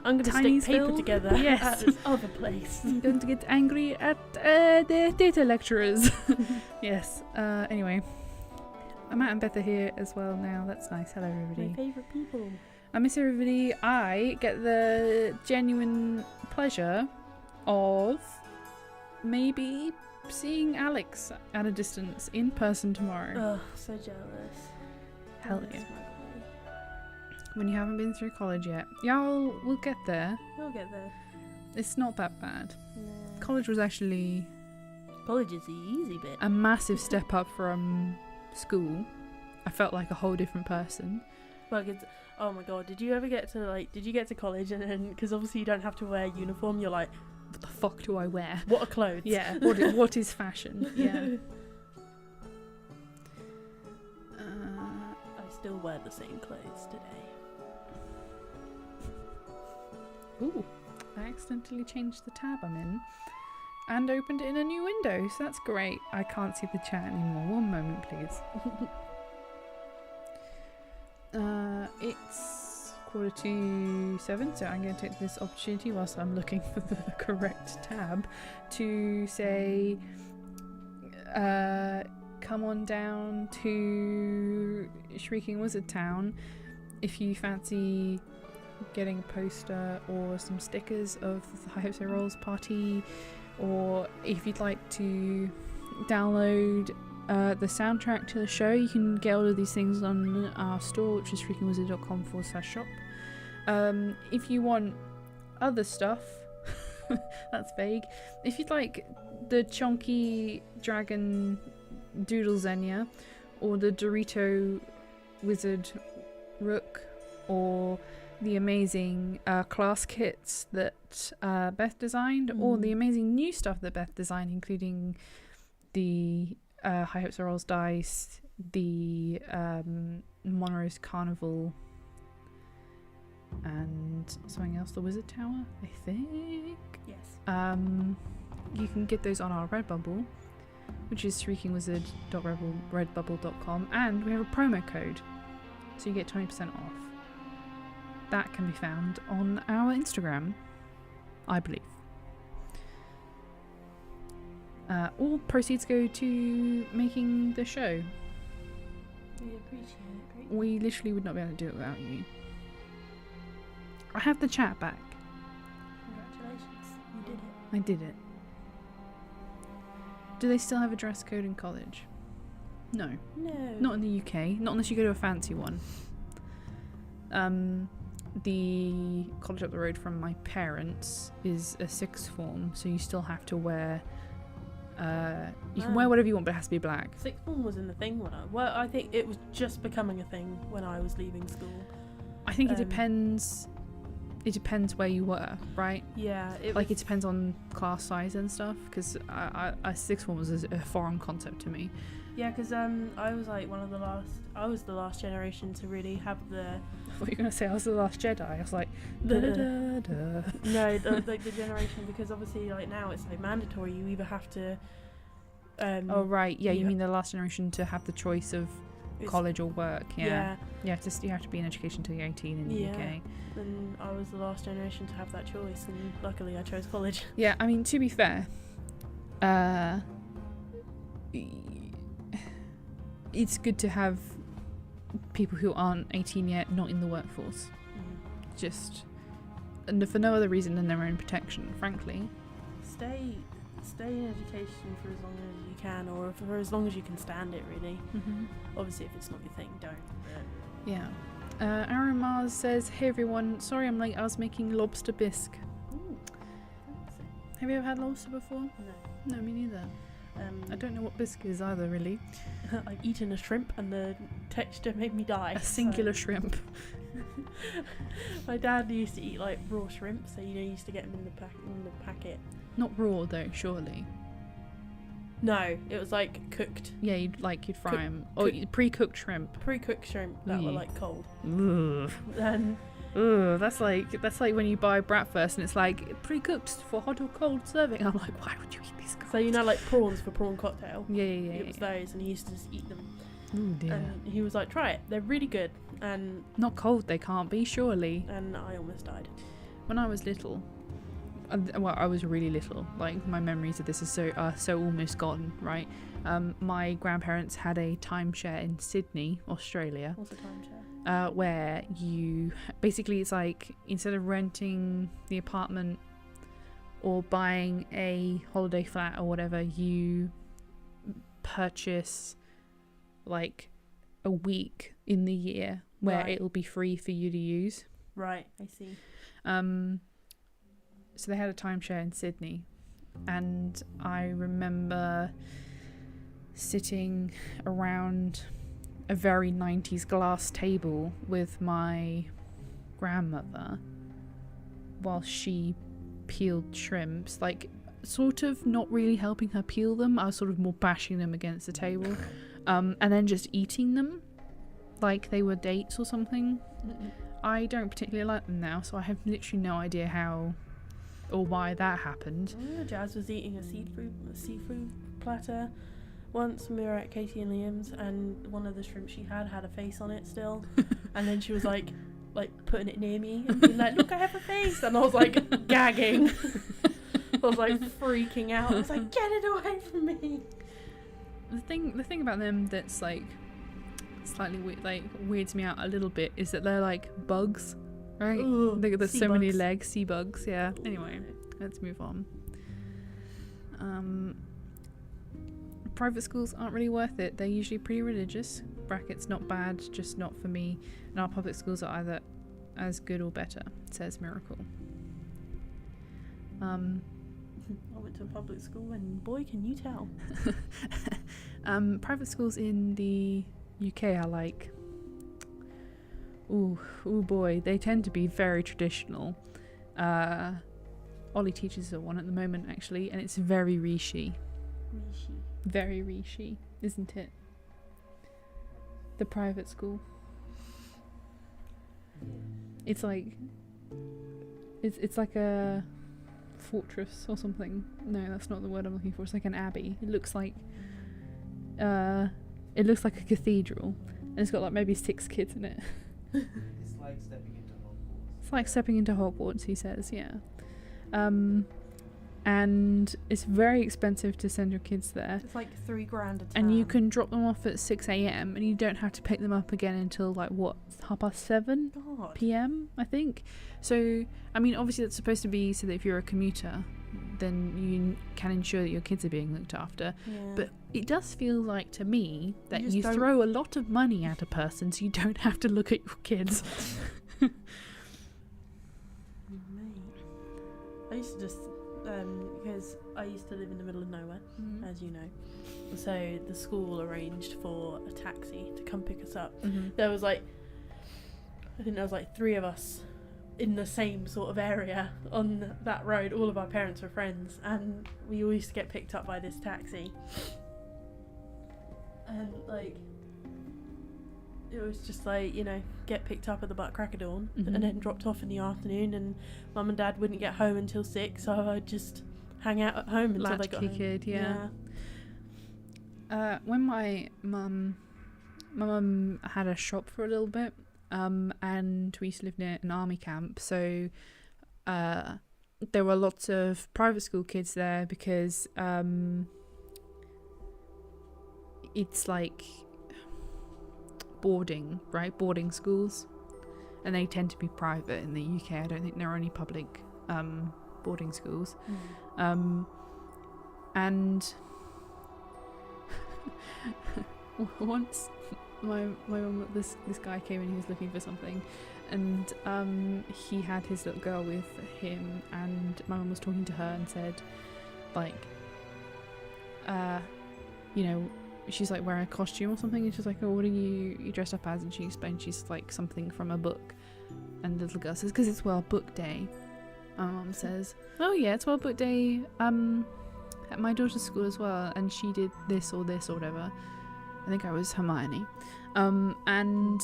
I'm going to stick paper together at this other place. I'm going to get angry at the theatre lecturers. Yes, anyway, Matt and Beth are here as well now. That's nice. Hello everybody. My favourite people. I miss everybody. I get the genuine pleasure of maybe seeing Alex at a distance in person tomorrow. Oh, so jealous. Hell yeah. When you haven't been through college yet. Yeah, we'll get there. We'll get there. It's not that bad. No. College was actually... College is the easy bit. A massive step up from school. I felt like a whole different person. Well, oh my god, did you get to college and then, because obviously you don't have to wear a uniform, you're like, what the fuck do I wear? What are clothes? Yeah, what is fashion? Yeah. I still wear the same clothes today. Ooh, I accidentally changed the tab I'm in and opened it in a new window, so that's great. I can't see the chat anymore. One moment, please. It's 7:15, so I'm going to take this opportunity whilst I'm looking for the correct tab to say come on down to Shrieking Wizard Town if you fancy getting a poster or some stickers of the High Hopes Rolls party, or if you'd like to download the soundtrack to the show. You can get all of these things on our store, which is shriekingwizard.com/shop. If you want other stuff, that's vague. If you'd like the chunky dragon doodle Xenia, or the Dorito wizard Rook, or the amazing class kits that Beth designed, or the amazing new stuff that Beth designed, including the High Hopes Rolls dice, the Monrose Carnival, and something else, the Wizard Tower, I think. Yes. You can get those on our Redbubble, which is shriekingwizard.redbubble.com, and we have a promo code, so you get 20% off. That can be found on our Instagram, I believe. All proceeds go to making the show. We appreciate it greatly. We literally would not be able to do it without you. I have the chat back. Congratulations, you did it. I did it. Do they still have a dress code in college? No. No. Not in the UK. Not unless you go to a fancy one. The college up the road from my parents is a sixth form, so you still have to wear. You can wear whatever you want, but it has to be black. Sixth form wasn't a thing when I think it was just becoming a thing when I was leaving school. I think it depends. It depends where you were, right? Yeah. It depends on class size and stuff. Because a sixth form was a foreign concept to me. Yeah, because I was like one of the last. I was the last generation to really have the. What were you gonna say? I was the last Jedi. I was like, da, da, da, da. No, the generation, because obviously like now it's like mandatory. You either have to. Oh right, yeah. You mean the last generation to have the choice of college or work? Yeah. You have to be in education till you're 18 in the UK. And I was the last generation to have that choice, and luckily I chose college. Yeah, I mean, to be fair, it's good to have people who aren't 18 yet not in the workforce. Just and for no other reason than their own protection, frankly. Stay in education for as long as you can, or for as long as you can stand it, really. Obviously if it's not your thing, don't. Yeah. Aaron Mars says, hey everyone, sorry I'm late, I was making lobster bisque. Ooh, have you ever had lobster before? No. No, me neither. I don't know what bisque is either, really. I've eaten a shrimp and the texture made me die. A singular shrimp. My dad used to eat like raw shrimp, so he used to get them in the packet. Not raw though, surely. No, it was like cooked. Yeah, you'd fry them. Or pre-cooked shrimp. Pre-cooked shrimp that were like cold. Ugh. And that's like when you buy bratwurst and it's like pre-cooked for hot or cold serving. I'm like, why would you eat these guys? So like prawns for prawn cocktail. Yeah. It was those, and he used to just eat them. Oh dear. And he was like, try it. They're really good. And not cold, they can't be, surely. And I almost died. When I was little, well, I was really little. Like my memories of this are so almost gone, right? My grandparents had a timeshare in Sydney, Australia. What's a timeshare? Where you basically, it's like instead of renting the apartment or buying a holiday flat or whatever, you purchase like a week in the year where it'll be free for you to use. Right, I see. So they had a timeshare in Sydney, and I remember sitting around a very 90s glass table with my grandmother while she peeled shrimps, like sort of not really helping her peel them. I was sort of more bashing them against the table, and then just eating them like they were dates or something. I don't particularly like them now, so I have literally no idea how or why that happened. Jazz was eating a seafood platter once when we were at Katie and Liam's, and one of the shrimp she had a face on it still. And then she was like putting it near me and being like, look, I have a face. And I was like gagging. I was like freaking out. I was like, get it away from me. The thing about them that's like slightly weirds me out a little bit is that they're like bugs, right? There's so many legs, sea bugs. Yeah. Anyway, let's move on. Private schools aren't really worth it. They're usually pretty religious. Brackets not bad, just not for me. And our public schools are either as good or better, says Miracle. I went to a public school and boy can you tell. Private schools in the UK are like, ooh boy, they tend to be very traditional. Ollie teaches at one at the moment actually, and it's very Rishi. Very Rishi, isn't it? The private school. It's like it's like a fortress or something. No, that's not the word I'm looking for. It's like an abbey. It looks like a cathedral, and it's got like maybe 6 kids in it. It's like stepping into Hogwarts. It's like stepping into Hogwarts, he says, yeah. And it's very expensive to send your kids there. It's like $3,000 a term. And you can drop them off at 6 a.m. and you don't have to pick them up again until like what, 7:30 p.m. I think. So I mean, obviously that's supposed to be so that if you're a commuter, then you can ensure that your kids are being looked after. Yeah. But it does feel like to me that just you don't- throw a lot of money at a person so you don't have to look at your kids. Mate. I used to just because I used to live in the middle of nowhere, as you know. So the school arranged for a taxi to come pick us up. There was like, I think there was like 3 of us in the same sort of area on that road. All of our parents were friends, and we all used to get picked up by this taxi. And like, it was just like, you know, get picked up at the butt crack of dawn and then dropped off in the afternoon, and Mum and Dad wouldn't get home until 6, so I'd just hang out at home until they got home. Kid, yeah. When my mum had a shop for a little bit, and we used to live near an army camp, so there were lots of private school kids there because it's like boarding schools, and they tend to be private in the UK. I don't think there are any public boarding schools. And once my mum, this guy came in, he was looking for something, and he had his little girl with him, and my mum was talking to her and said, like, you know, she's like wearing a costume or something, and she's like, oh, what are you dressed up as? And she explained she's like something from a book, and the little girl says, because it's World Book Day. My mum says, oh yeah, it's World Book Day at my daughter's school as well, and she did this or whatever. I think I was Hermione. And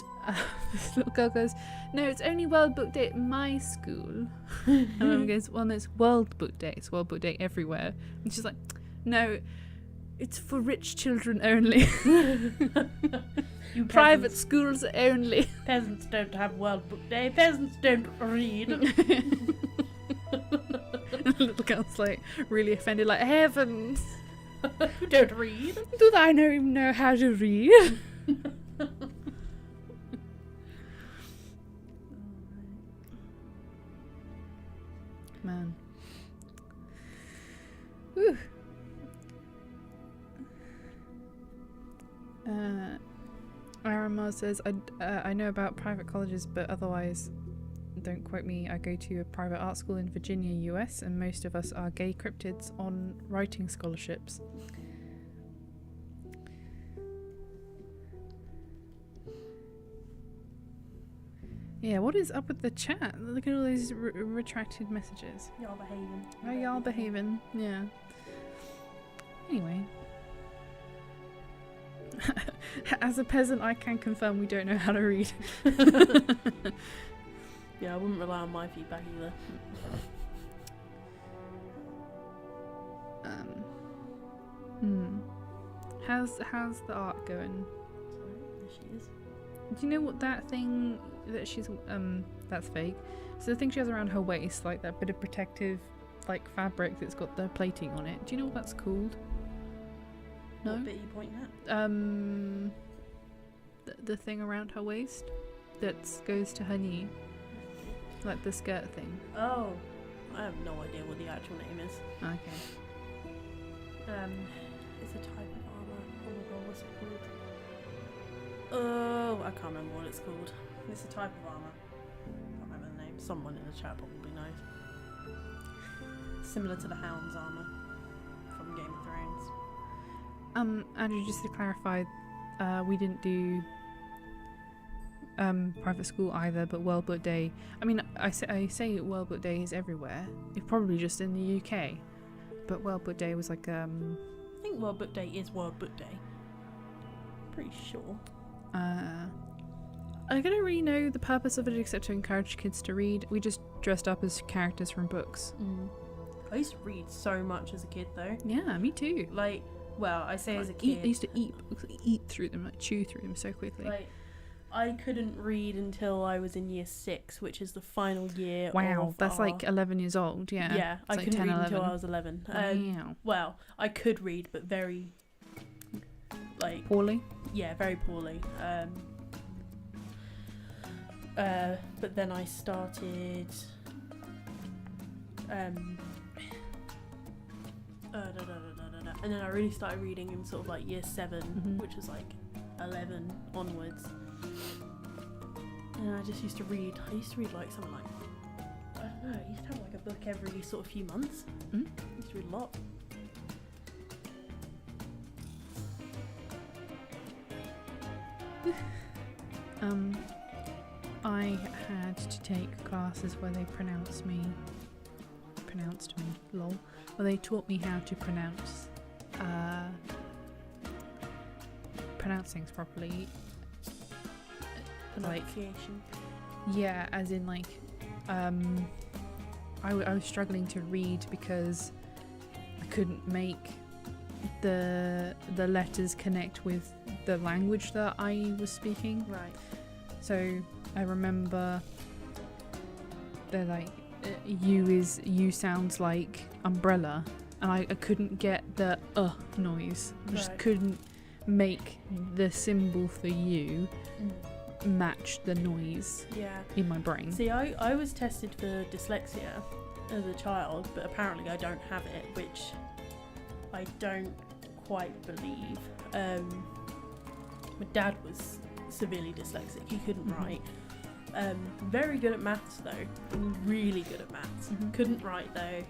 this little girl goes, no, it's only World Book Day at my school. And my mum goes, well, no, it's World Book Day. It's World Book Day everywhere. And she's like, no, it's for rich children only. You Private schools only. Peasants don't have World Book Day. Peasants don't read. The little girl's like really offended, like, heavens. You don't read. Do I even know how to read? Man. Whew. Aramar says, I know about private colleges, but otherwise, don't quote me. I go to a private art school in Virginia, US, and most of us are gay cryptids on writing scholarships. Yeah, what is up with the chat? Look at all these retracted messages. Y'all behaving. Oh, y'all behaving. Yeah. Anyway. As a peasant, I can confirm we don't know how to read. Yeah, I wouldn't rely on my feedback either. How's the art going? There she is. Do you know what that thing that she's that's fake? So the thing she has around her waist, like that bit of protective like fabric that's got the plating on it. Do you know what that's called? No? What bit are you pointing at? The thing around her waist that goes to her knee. Like the skirt thing. Oh, I have no idea what the actual name is. Okay. It's a type of armor. Oh my god, what's it called? Oh, I can't remember what it's called. It's a type of armor. I can't remember the name. Someone in the chat probably knows. Similar to the Hound's armor from Game of Thrones. Andrew, just to clarify, we didn't do private school either, but World Book Day, I mean, I say World Book Day is everywhere. It's probably just in the UK, but World Book Day was like I think World Book Day is World Book Day. Pretty sure. I don't really know the purpose of it except to encourage kids to read. We just dressed up as characters from books. I used to read so much as a kid though. Yeah, me too. Like, well, I say as a I kid. used to eat books, eat through them, like chew through them so quickly. Like, I couldn't read until I was in year 6, which is the final year. Wow, of that's like 11 years old. Yeah. Yeah, I like couldn't 10, read 11. until I was 11. Wow. Well, I could read, but very, like, Poorly. yeah, very poorly. But then I started And then I really started reading in sort of like year 7, Mhm. which was like 11 onwards. And I just used to read. I used to read like something like, I don't know, I used to have like a book every sort of few months. Mm. I used to read a lot. I had to take classes where they pronounced me, lol, where they taught me how to pronounce things properly. Like, Pronunciation. yeah, as in like, I was struggling to read because I couldn't make the letters connect with the language that I was speaking. Right. So I remember they're like, you sounds like umbrella, and I couldn't get the noise. I just Right. couldn't make the symbol for you match the noise Yeah. in my brain. See, I was tested for dyslexia as a child, but apparently I don't have it, which I don't quite believe. My dad was severely dyslexic. He couldn't Mhm. write. Very good at maths though. Really good at maths. Mhm. Couldn't write though.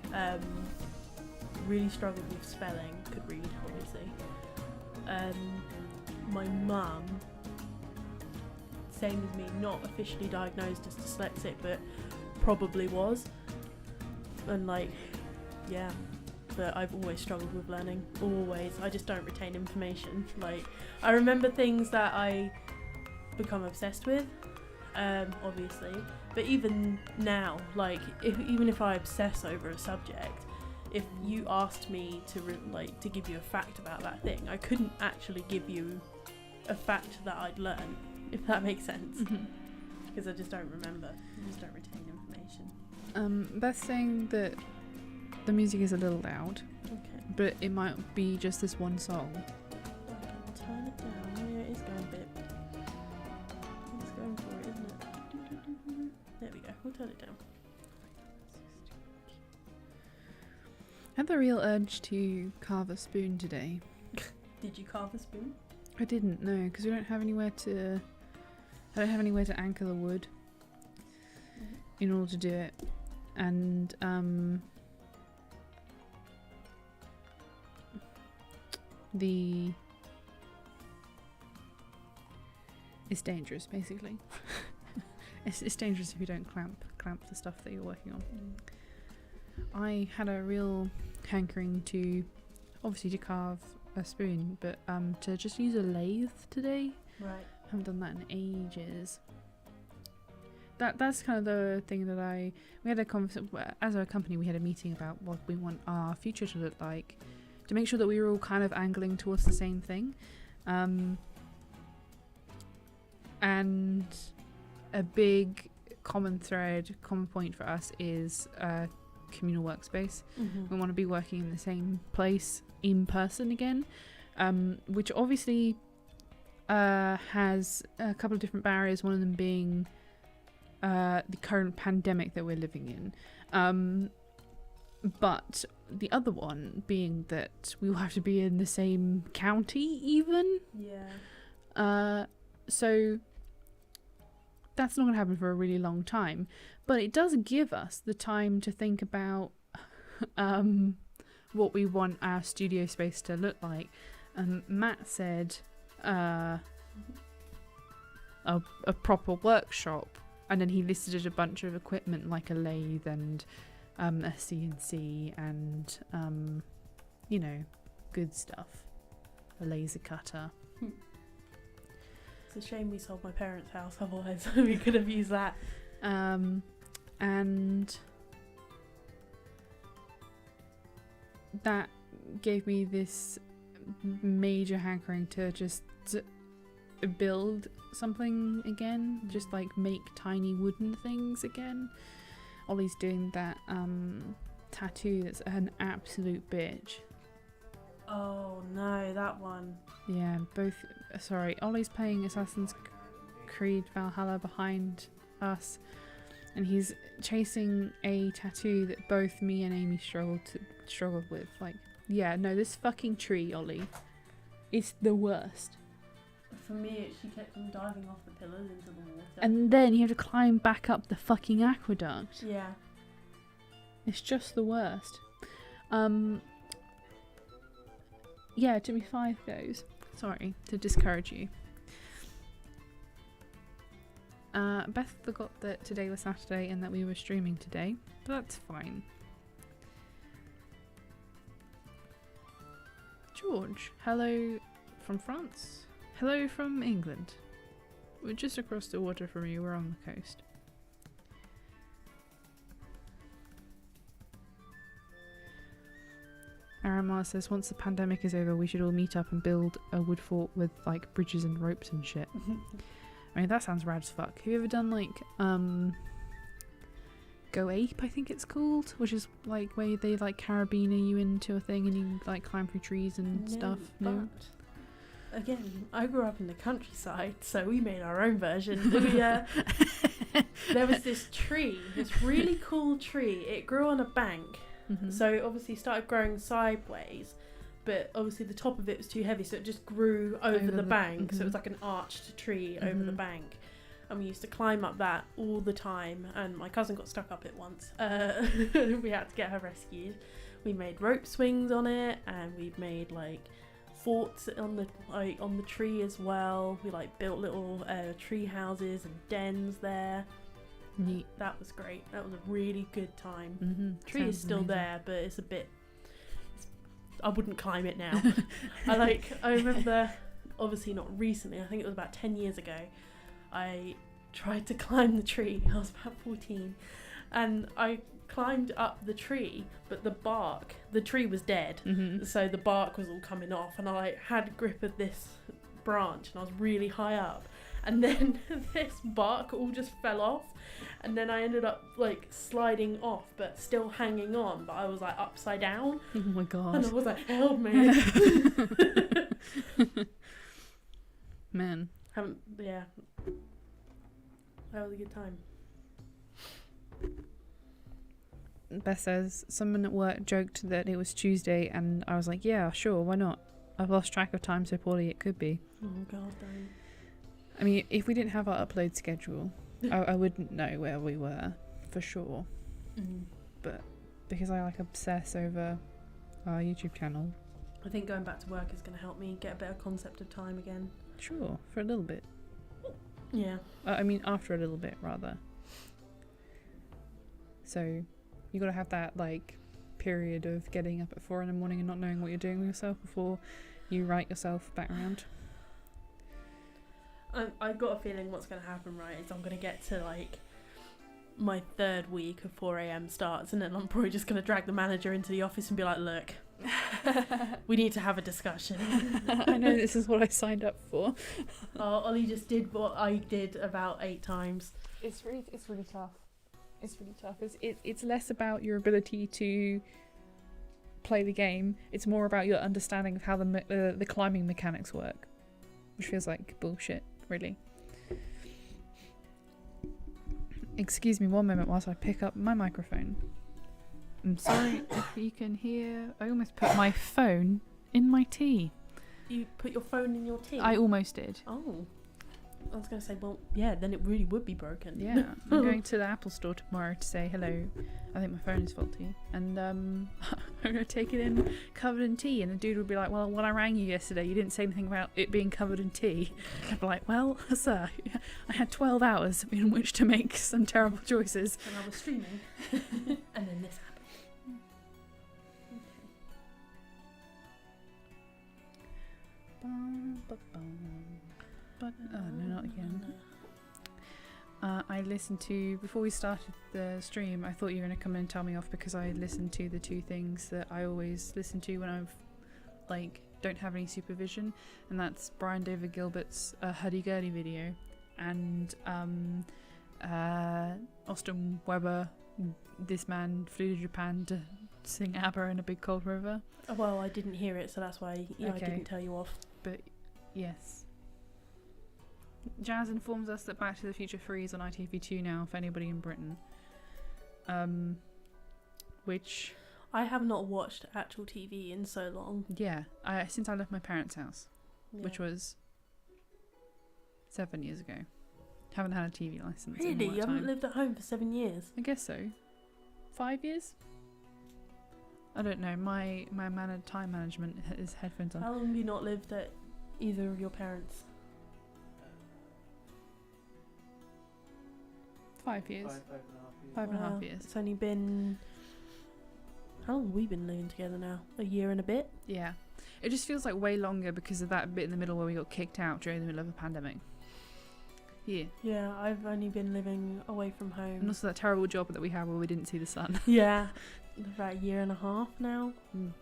Really struggled with spelling. Could read, obviously. My mum, same as me, not officially diagnosed as dyslexic, but probably was. And like, yeah. But I've always struggled with learning. Always. I just don't retain information. Like, I remember things that I become obsessed with, obviously. But even now, like, even if I obsess over a subject, if you asked me to give you a fact about that thing, I couldn't actually give you a fact that I'd learn, if that makes sense. Mhm. Because I just don't remember. I just don't retain information. Beth's saying that the music is a little loud, Okay. but it might be just this one song. I can turn it down. Yeah, it is going a bit. It's going for it, isn't it? There we go. We'll turn it down. I had the real urge to carve a spoon today. Did you carve a spoon? I didn't know because we don't have anywhere to. I don't have anywhere to anchor the wood in order to do it, and it's dangerous basically. It's dangerous if you don't clamp the stuff that you're working on. I had a real hankering to obviously to carve a spoon, but to just use a lathe today. Right. I haven't done that in ages. That's kind of the thing that we had a conversation as a company. We had a meeting about what we want our future to look like, to make sure that we were all kind of angling towards the same thing. And a big common point for us is communal workspace. We want to be working in the same place in person again, which obviously has a couple of different barriers, one of them being the current pandemic that we're living in, but the other one being that we will have to be in the same county even. Yeah. So that's not going to happen for a really long time, but it does give us the time to think about what we want our studio space to look like. Matt said a proper workshop, and then he listed a bunch of equipment like a lathe and a CNC and good stuff, a laser cutter. It's a shame we sold my parents' house, otherwise we could have used that. And that gave me this major hankering to just build something again, just like make tiny wooden things again. Ollie's doing that tattoo that's an absolute bitch. Oh no, that one. Yeah, Ollie's playing Assassin's Creed Valhalla behind us, and he's chasing a tattoo that both me and Amy struggled with. Like, Yeah, no, this fucking tree, Ollie, is the worst. For me, she kept on diving off the pillars into the water. And then you have to climb back up the fucking aqueduct. yeah. It's just the worst. Yeah, it took me 5 goes. Sorry to discourage you. Beth forgot that today was Saturday and that we were streaming today, but that's fine. George, hello from France. Hello from England. We're just across the water from you, we're on the coast. Aramar says once the pandemic is over we should all meet up and build a wood fort with like bridges and ropes and shit. I mean that sounds rad as fuck. Have you ever done like Go Ape, I think it's called, which is like where they like carabiner you into a thing and you like climb through trees and stuff? No. But again, I grew up in the countryside, so we made our own version. There was this tree, this really cool tree. It grew on a bank, so it obviously started growing sideways, but obviously the top of it was too heavy, so it just grew over the bank. So it was like an arched tree over the bank. And we used to climb up that all the time, and my cousin got stuck up it once. We had to get her rescued. We made rope swings on it, and we made like forts on the tree as well. We like built little tree houses and dens there. Neat. That was great. That was a really good time. Tree is still there, but it's a bit. I wouldn't climb it now. I remember, obviously not recently. I think it was about 10 years ago. I tried to climb the tree. I was about 14, and I climbed up the tree, but the tree was dead, so the bark was all coming off, and I like had grip of this branch, and I was really high up, and then this bark all just fell off, and then I ended up like sliding off, but still hanging on, but I was like upside down. Oh my god! And I was like, help me! Man. Yeah. That was a good time. Beth says, someone at work joked that it was Tuesday, and I was like, yeah, sure, why not? I've lost track of time so poorly it could be. Oh god, don't. I mean, if we didn't have our upload schedule, I wouldn't know where we were, for sure. But because I like obsess over our YouTube channel. I think going back to work is going to help me get a better concept of time again. Sure, for a little bit. Yeah. I mean, after a little bit, rather. So, you got to have that, like, period of getting up at 4 in the morning and not knowing what you're doing with yourself before you write yourself back around. I've got a feeling what's going to happen, right, is I'm going to get to, like, my 3rd week of 4 a.m. starts, and then I'm probably just going to drag the manager into the office and be like, look, we need to have a discussion. I know this is what I signed up for. Ollie just did what I did about 8 times. It's really tough. It's really tough. It's less about your ability to play the game. It's more about your understanding of how the climbing mechanics work, which feels like bullshit, really. Excuse me one moment whilst I pick up my microphone. I'm sorry if you can hear. I almost put my phone in my tea. You put your phone in your tea? I almost did. Oh. I was going to say, well, yeah, then it really would be broken. Yeah. I'm going to the Apple store tomorrow to say hello. I think my phone is faulty. And I'm going to take it in covered in tea. And the dude will be like, well, when I rang you yesterday, you didn't say anything about it being covered in tea. I'd be like, well, sir, I had 12 hours in which to make some terrible choices. And I was streaming. And then this happened. But no, not again. I listened to, before we started the stream, I thought you were going to come in and tell me off because I listened to the 2 things that I always listen to when I've, like, don't have any supervision, and that's Brian David Gilbert's Hurdy-Gurdy video, and Austin Weber, this man flew to Japan to sing ABBA in a big cold river. Well, I didn't hear it, so that's why I didn't tell you off. But, yes. Jazz informs us that Back to the Future 3 is on ITV2 now for anybody in Britain. Which... I have not watched actual TV in so long. Yeah, since I left my parents' house, Yeah. which was 7 years ago. Haven't had a TV license. in Really? all You that haven't time. lived at home for 7 years? I guess so. 5 years? I don't know. My time management is headphones on. How long have you not lived at either of your parents? 5 years. 5.5 years. 5.5 Wow, years. It's only been... How long have we been living together now? A year and a bit? Yeah. It just feels like way longer because of that bit in the middle where we got kicked out during the middle of a pandemic. Yeah. Yeah, I've only been living away from And home. also that terrible job that we had where we didn't see the sun. Yeah, about a year and a half now. Mm.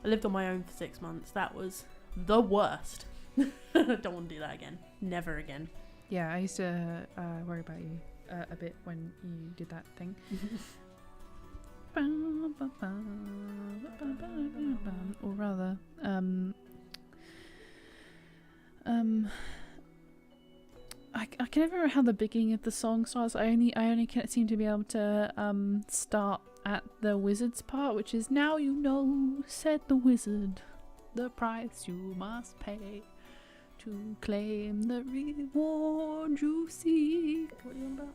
I lived on my own for 6 months. That was the worst. I don't want to do that again. Never again. Yeah, I used to worry about you a bit when you did that thing. Or rather, I can never remember how the beginning of the song starts. I only can seem to be able to start at the wizard's part, which is "Now you know," said the wizard, "the price you must pay to claim the reward you seek." What are you on about?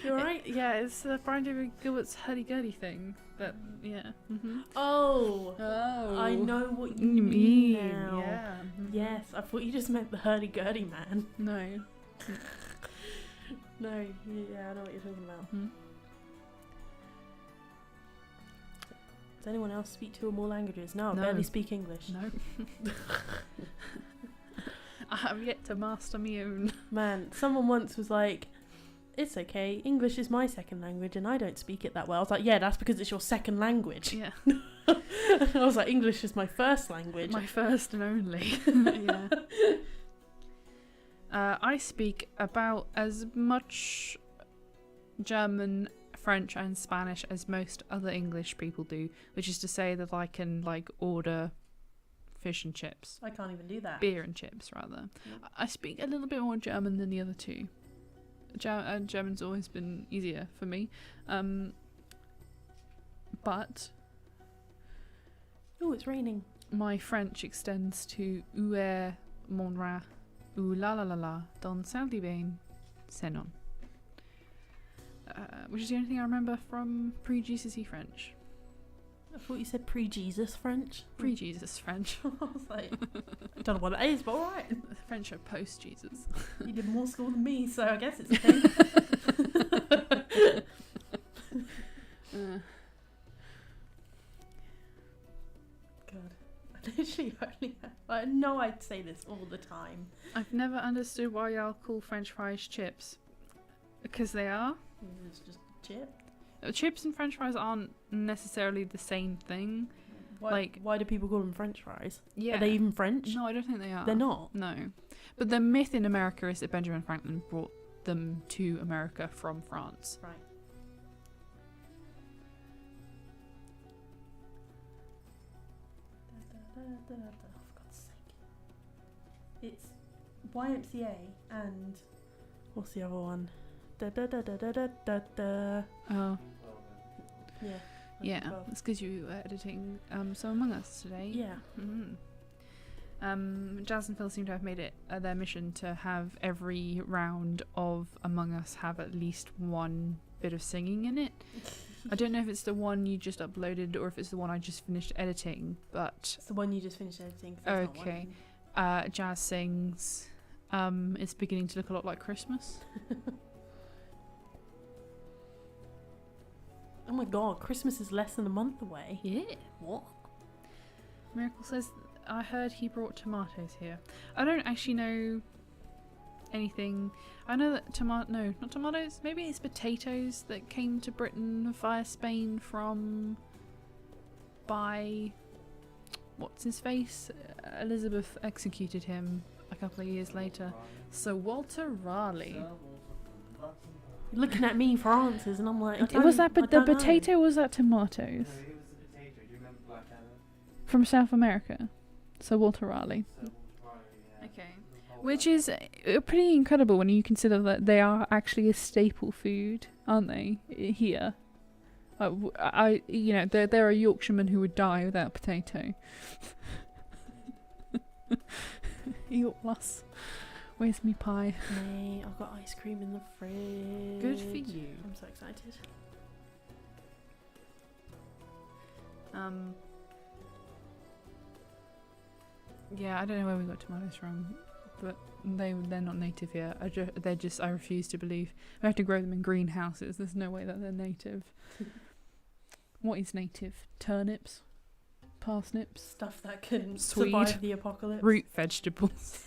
You alright? Yeah, it's Brian David Gilbert's hurdy-gurdy thing. But yeah. Mm-hmm. Oh, Oh, I know what you you mean mean, now. yeah. Mhm. Yes, I thought you just meant the hurdy-gurdy man. No. No, yeah, I know what you're talking about. Mhm. Does anyone else speak two or more languages? No, I No. barely speak English. No. I have yet to master my own. Man, someone once was like, "It's okay, English is my second language and I don't speak it that well." I was like, "Yeah, that's because it's your second language." Yeah. I was like, "English is my first language." My first and only. Yeah. I speak about as much German, French and Spanish as most other English people do, which is to say that I can order fish and chips. I can't even do that. Beer and chips, rather. Yep. I speak a little bit more German than the other two. German's always been easier for me. But Oh, it's raining. my French extends to où est mon rat, ou la la la la, dans salle de bain, c'est non. Which is the only thing I remember from pre-GCSE French. I thought you said pre-Jesus French. Pre-Jesus French. I was like, I don't know what that is, but alright. French are post-Jesus. You did more school than me, so I guess it's a thing. God. I literally only I know I'd say this all the time. I've never understood why y'all call French fries chips. Because they are. It's just a chip. Chips and French fries aren't necessarily the same thing. Why do people call them French fries? Yeah. Are they even French? No, I don't think they are. They're not. No. But the myth in America is that Benjamin Franklin brought them to America from France. Right. For God's sake. It's YMCA and what's the other one? Oh. Yeah. Yeah. Well, That's because you were editing some Among Us today. yeah. Jazz and Phil seem to have made it their mission to have every round of Among Us have at least one bit of singing in it. I don't know if it's the one you just uploaded or if it's the one I just finished editing, but It's the one you just finished editing. 'Cause there's not Okay. one. Jazz sings it's beginning to look a lot like Christmas. Oh my god, Christmas is less than a month away. Yeah. What? Miracle says, I heard he brought tomatoes here. I don't actually know anything. I know that not tomatoes, maybe it's potatoes that came to Britain via Spain by what's his face? Elizabeth executed him a couple of years later. So Walter Raleigh. You're looking at me for answers, and I'm like, Was that I the don't know. potato or was that tomatoes? No, it was the potato. Do you remember Blackadder? From South America. So Walter Raleigh. So, yeah. Okay. Which is pretty incredible when you consider that they are actually a staple food, aren't they? Here, they're a Yorkshireman who would die without potato. York lass, where's me pie? Mate, I've got ice cream in the fridge. Good for you. I'm so excited. Yeah, I don't know where we got tomatoes from, but they're not native here. I refuse to believe. We have to grow them in greenhouses. There's no way that they're native. What is native? Turnips, parsnips, Stuff that can Swede. survive the apocalypse. root vegetables.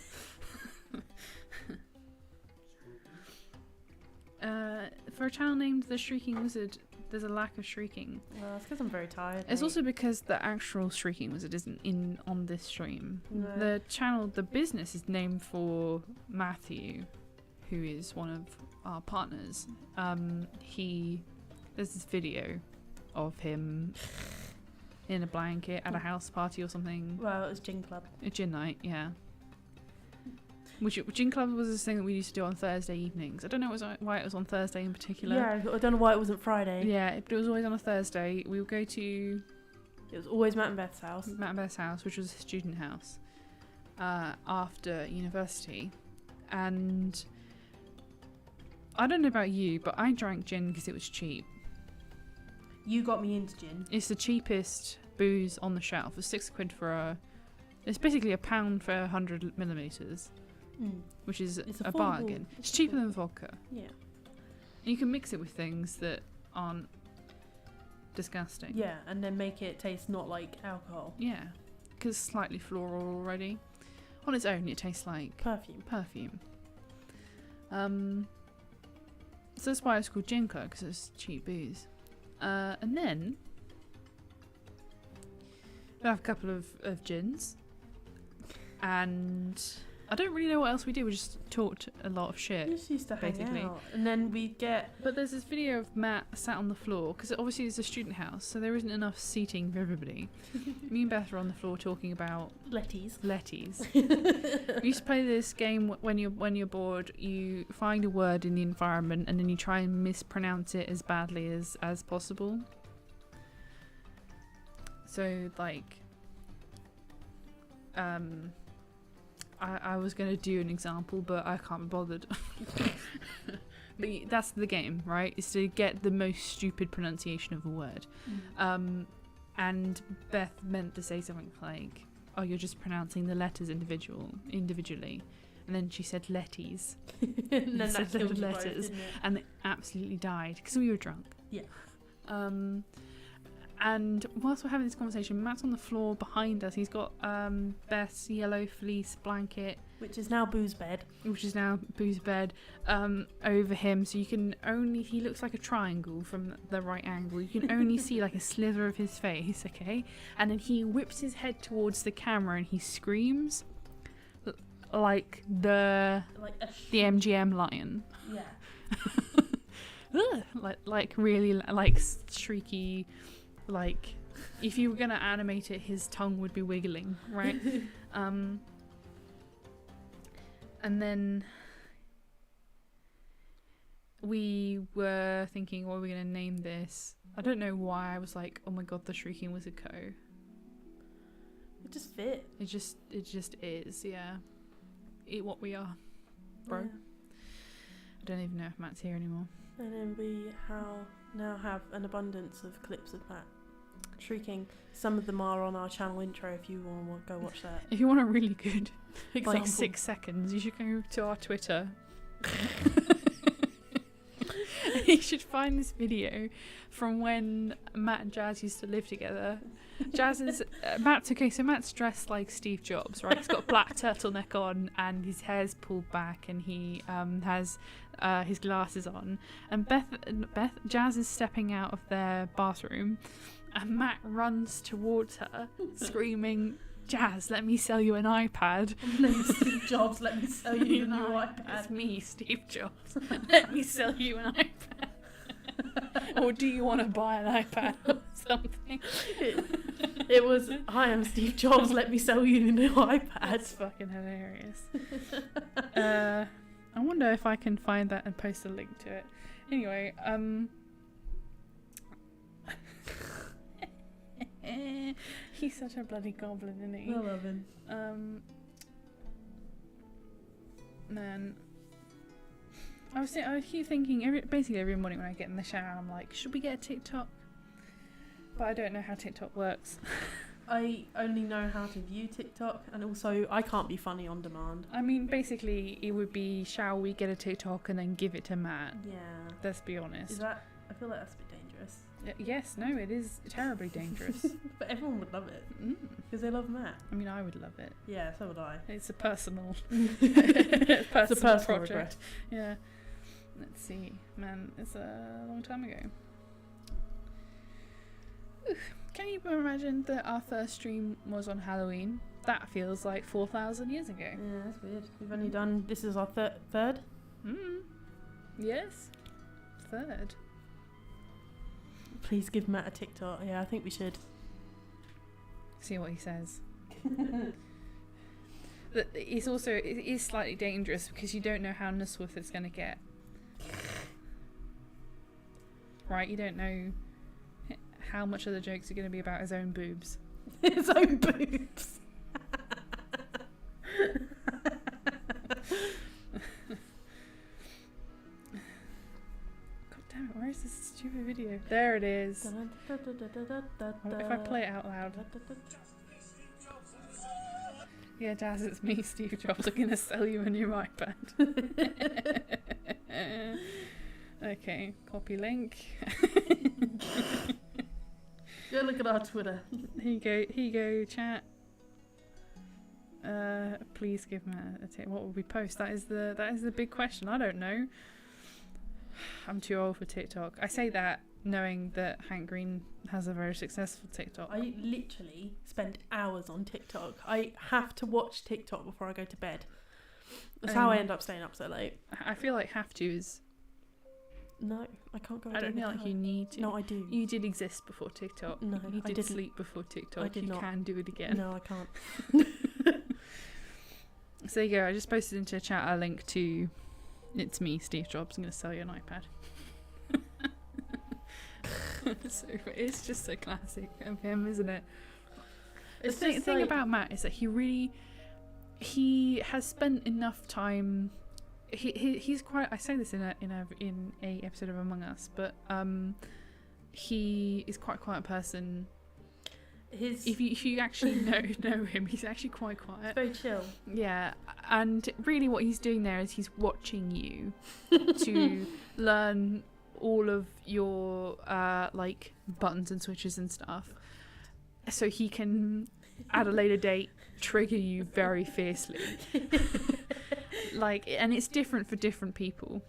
For a channel named The Shrieking Wizard, there's a lack of shrieking. Well, it's because I'm very tired. It's mate. also because the actual Shrieking Wizard isn't on this stream. No. The channel, the business is named for Matthew, who is one of our partners. There's this video of him in a blanket at a house party or something. Well, it was Gin Club. A gin night, yeah. Which gin club was this thing that we used to do on Thursday evenings. I don't know why it was on Thursday in particular. Yeah, I don't know why it wasn't Friday. Yeah, but it was always on a Thursday. We would go to It was always Matt and Beth's house. Matt and Beth's house, which was a student house, after university. And I don't know about you, but I drank gin because it was cheap. You got me into gin. It's the cheapest booze on the shelf. It's £6 for it's basically £1 for 100 millilitres, which is It's a affordable. bargain. It's cheaper than vodka. Yeah. And you can mix it with things that aren't disgusting. Yeah, and then make it taste not like alcohol. Yeah, because it's slightly floral already. On its own, it tastes like Perfume. perfume. So that's why it's called Gin Co, because it's cheap booze. And then we have a couple of gins, and I don't really know what else we did. We just talked a lot of We shit. just used to hang Basically. out. And then we'd get... But there's this video of Matt sat on the floor, because obviously it's a student house, so there isn't enough seating for everybody. Me and Beth are on the floor talking about Letties. We used to play this game when you're bored. You find a word in the environment and then you try and mispronounce it as badly as possible. So like, I was gonna do an example, but I can't be bothered. But that's the game, right? Is to get the most stupid pronunciation of a word. And Beth meant to say something like, "Oh, you're just pronouncing the letters individually," and then she said "letties," And then that Instead of killed you both, letters. didn't it? and they absolutely died because we were drunk. Yeah. And whilst we're having this conversation, Matt's on the floor behind us. He's got Beth's yellow fleece blanket, Which is now Boo's bed. which is now Boo's bed, over him. So you can only... He looks like a triangle from the right angle. You can only see like a slither of his face, okay? And then he whips his head towards the camera and he screams like the MGM lion. Yeah. like really like shrieky, like if you were gonna animate it, his tongue would be wiggling, right? And then we were thinking, what are we gonna name this? I don't know why I was like, oh my god, the Shrieking Wizard Co. It just fit. It just is, yeah. Eat what we are, bro. Yeah. I don't even know if Matt's here anymore. And then we now have an abundance of clips of Matt shrieking. Some of them are on our channel intro if you want to go watch that. If you want a really good, Example. like 6 seconds, you should go to our Twitter. You should find this video from when Matt and Jazz used to live together. Jazz is Matt's dressed like Steve Jobs, right? He's got a black turtleneck on and his hair's pulled back and he has his glasses on. And Jazz is stepping out of their bathroom and Matt runs towards her screaming, "Jazz, let me sell you an iPad." Steve Jobs, let me sell you a new iPad. It's me, Steve Jobs. Let me sell you an iPad. Or do you want to buy an iPad or something? It was, "Hi, I'm Steve Jobs. Let me sell you the new iPad." That's fucking hilarious. I wonder if I can find that and post a link to it. Anyway, he's such a bloody goblin, isn't he? I love him. Man, I keep thinking basically every morning when I get in the shower, I'm like, should we get a TikTok? But I don't know how TikTok works. I only know how to view TikTok, and also I can't be funny on demand. I mean, basically, it would be, shall we get a TikTok and then give it to Matt? Yeah. Let's be honest. Is that? I feel like that's a bit dangerous. Yes, no, it is terribly dangerous. But everyone would love it because they love Matt. I mean, I would love it. Yeah, so would I. It's a personal, It's a personal project. regret. Yeah. Let's see. Man, it's a long time ago. Can you imagine that our first stream was on Halloween? That feels like 4,000 years ago. Yeah, that's weird. We've only done, this is our third? Yes. Third. Please give Matt a TikTok. Yeah, I think we should. See what he says. It's also, it is slightly dangerous because you don't know how Nusworth is going to get. Right, you don't know how much of the jokes are going to be about his own boobs. His own boobs. God damn it, where is this stupid video? There it is. If I play it out loud. Yeah, Daz, it's me, Steve Jobs. I'm going to sell you a new iPad. Okay, copy link. Go look at our Twitter. Here you go, chat. Please give me a tip. What will we post? That is the big question. I don't know. I'm too old for TikTok. I say that knowing that Hank Green has a very successful TikTok. I literally spend hours on TikTok. I have to watch TikTok before I go to bed. That's how I end up staying up so late. I feel like have to is... No, I can't go. I don't feel like you need to. No, I do. You did exist before TikTok. No, you I did didn't. sleep before TikTok. I did you not. can do it again. No, I can't. So there you go. I just posted into the chat a link to "It's me, Steve Jobs. I'm going to sell you an iPad." So it's just so classic of him, isn't it? The thing about Matt is that he has spent enough time. He's quite. I say this in a episode of Among Us, but he is quite a quiet person. If you actually know him, he's actually quite quiet. Very chill. Yeah, and really, what he's doing there is he's watching you to learn all of your like buttons and switches and stuff, so he can at a later date trigger you very fiercely. Like, and it's different for different people.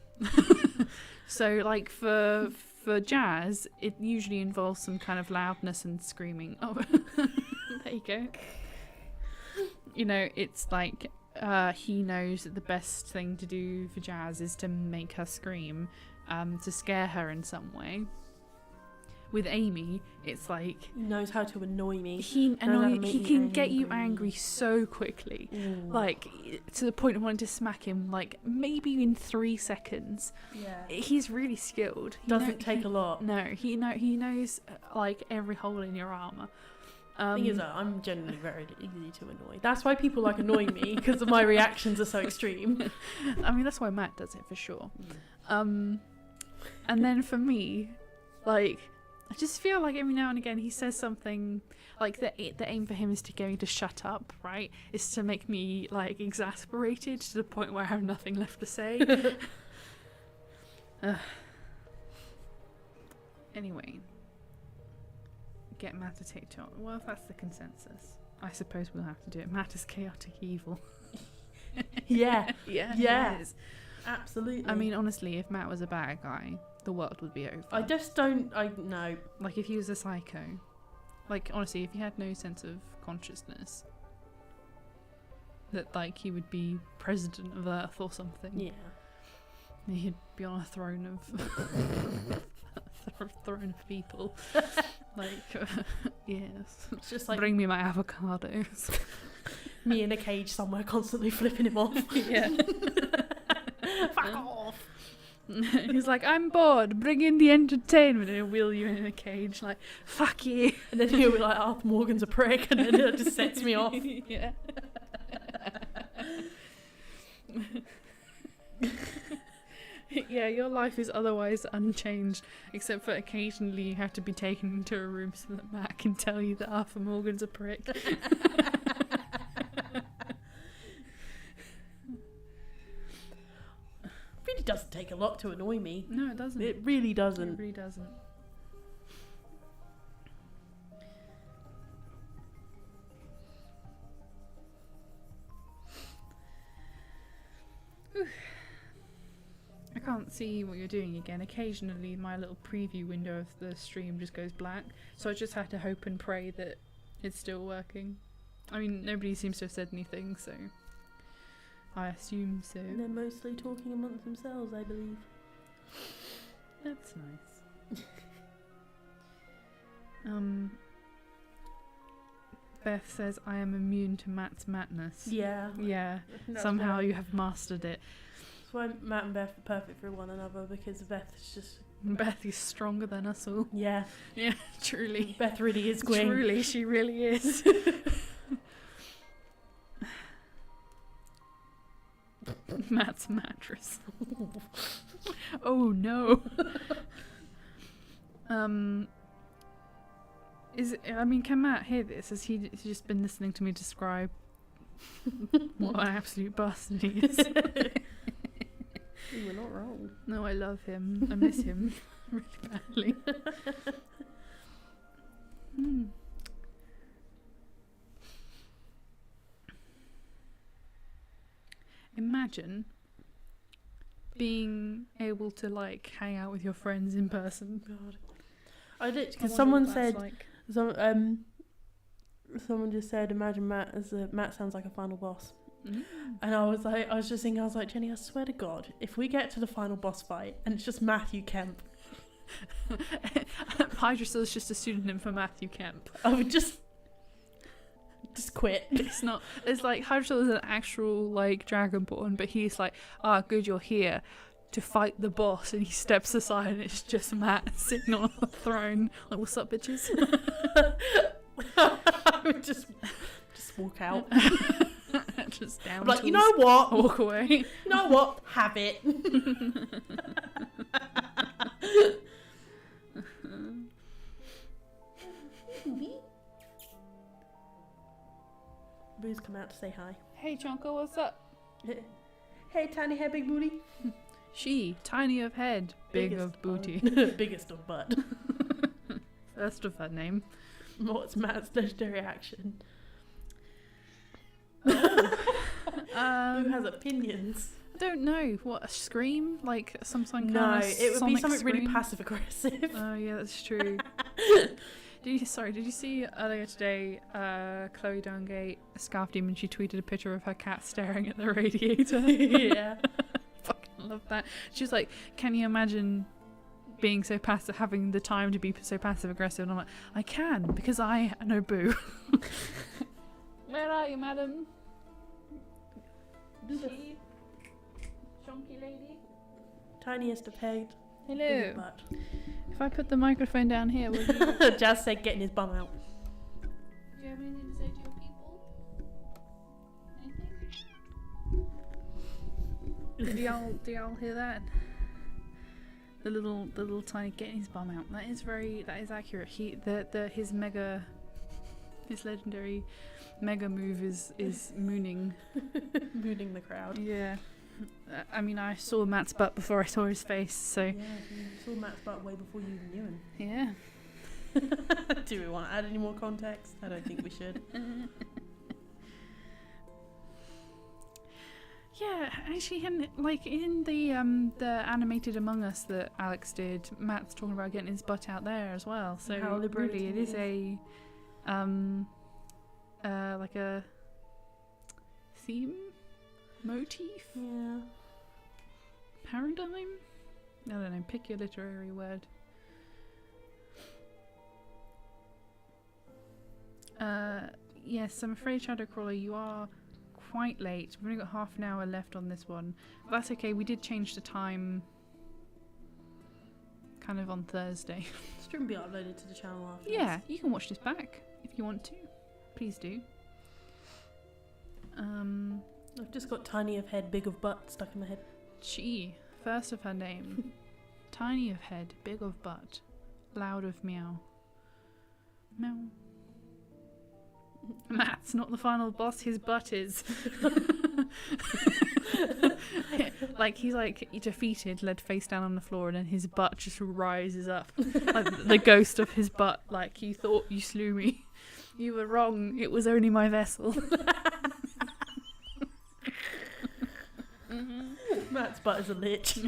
So like for Jazz, it usually involves some kind of loudness and screaming. Oh, there you go. You know, it's like he knows that the best thing to do for Jazz is to make her scream, to scare her in some way. With Amy, it's like He knows how to annoy me. he can get you angry so quickly. Ooh. Like, to the point of wanting to smack him, like, maybe in 3 seconds. Yeah. He's really skilled. Doesn't take a lot. No, he knows, like, every hole in your armour. Thing is, I'm generally very easy to annoy. That's why people like annoying me, because my reactions are so extreme. I mean, that's why Matt does it, for sure. And then for me, like, I just feel like every now and again he says something like the aim for him is to get me to shut up, right? Is to make me like exasperated to the point where I have nothing left to say. Anyway, get Matt to TikTok. Well, if that's the consensus, I suppose we'll have to do it. Matt is chaotic evil. Yeah. Yeah. It is. Absolutely. I mean, honestly, if Matt was a bad guy, the world would be over. I just don't. I know. Like, if he was a psycho. Like, honestly, if he had no sense of consciousness, that, like, he would be president of Earth or something. Yeah. He'd be on a throne of... throne of people. Like, yes. It's just like Bring me my avocados. me in a cage somewhere constantly flipping him off. Yeah. Fuck off. He's like, I'm bored, bring in the entertainment, and he'll wheel you in a cage like, fuck you. And then he'll be like, Arthur Morgan's a prick, and then it just sets me off. Yeah. Yeah, your life is otherwise unchanged, except for occasionally you have to be taken into a room so that Matt can tell you that Arthur Morgan's a prick. Really doesn't take a lot to annoy me. No, it doesn't. It really It doesn't. really doesn't. Whew. I can't see what you're doing again. Occasionally my little preview window of the stream just goes black, so I just have to hope and pray that it's still working. I mean, nobody seems to have said anything, so I assume so. They're mostly talking amongst themselves, I believe. That's nice. Beth says, I am immune to Matt's madness. Yeah. Yeah, That's somehow why- you have mastered it. That's why Matt and Beth are perfect for one another, because Beth is just... Beth is stronger than us all. Yeah. Yeah, truly. Beth really is Gwing. Truly, she really is. Matt's mattress. Oh no. Can Matt hear this? Has he just been listening to me describe what an absolute bastard he is? You were not wrong. No, I love him. I miss him really badly. Imagine being able to like hang out with your friends in person. God. I did, I because wonder someone what that's said... like. Someone just said, imagine Matt as Matt sounds like a final boss. Mm. And I was just thinking, Jenny, I swear to God, if we get to the final boss fight and it's just Matthew Kemp, Hydrasil is just a pseudonym for Matthew Kemp. I would just quit. It's not. It's like Hydrasil is an actual like Dragonborn, but he's like, good, you're here to fight the boss, and he steps aside, and it's just Matt sitting on a throne. Like, what's up, bitches? I would just walk out. Just down. I'm like, you tools, know what? walk away. You know what? Have it. Boo's come out to say hi. Hey, Chonko, what's up? Hey, tiny head, big booty. She, tiny of head, big Biggest of booty. Biggest of butt. First of her name. What's Matt's legendary action? Who Who has opinions? I don't know. What, a scream? Like some kind No, of it would be sonic something really scream? passive aggressive. Oh yeah, that's true. Did you see earlier today Chloe Dungate, Scarf Demon, she tweeted a picture of her cat staring at the radiator? Yeah. Fucking love that. She was like, can you imagine being so passive, having the time to be so passive aggressive? And I'm like, I can, because I know Boo. Where are you, madam? She? Chonky lady? Tiniest of head. Hello. biggest butt. If I put the microphone down here, will you... Jazz said getting his bum out. Do you have anything to say to your people? Anything? Do y'all hear that? The little tiny getting his bum out. That is accurate. His legendary mega move is mooning. Mooning the crowd. Yeah. I mean, I saw Matt's butt before I saw his face, so Yeah, you saw Matt's butt way before you even knew him. yeah. Do we want to add any more context? I don't think we should. Yeah, actually, like in the animated Among Us that Alex did, Matt's talking about getting his butt out there as well. So How really, it liberating is it a like a theme, motif, Yeah. paradigm. I don't know. Pick your literary word. Yes, I'm afraid, Shadowcrawler, you are quite late. We've only got half an hour left on this one. But that's okay, we did change the time kind of on Thursday. Stream will be uploaded to the channel after. Yeah, you can watch this back if you want to. Please do. I've just got tiny of head, big of butt stuck in my head. Chi, first of her name. Tiny of head, big of butt, loud of meow. Meow. Matt's not the final boss, his butt is. Like he's like defeated, led face down on the floor, and then his butt just rises up. Like the ghost of his butt, like, you thought you slew me. You were wrong, it was only my vessel. Matt's butt is a lich.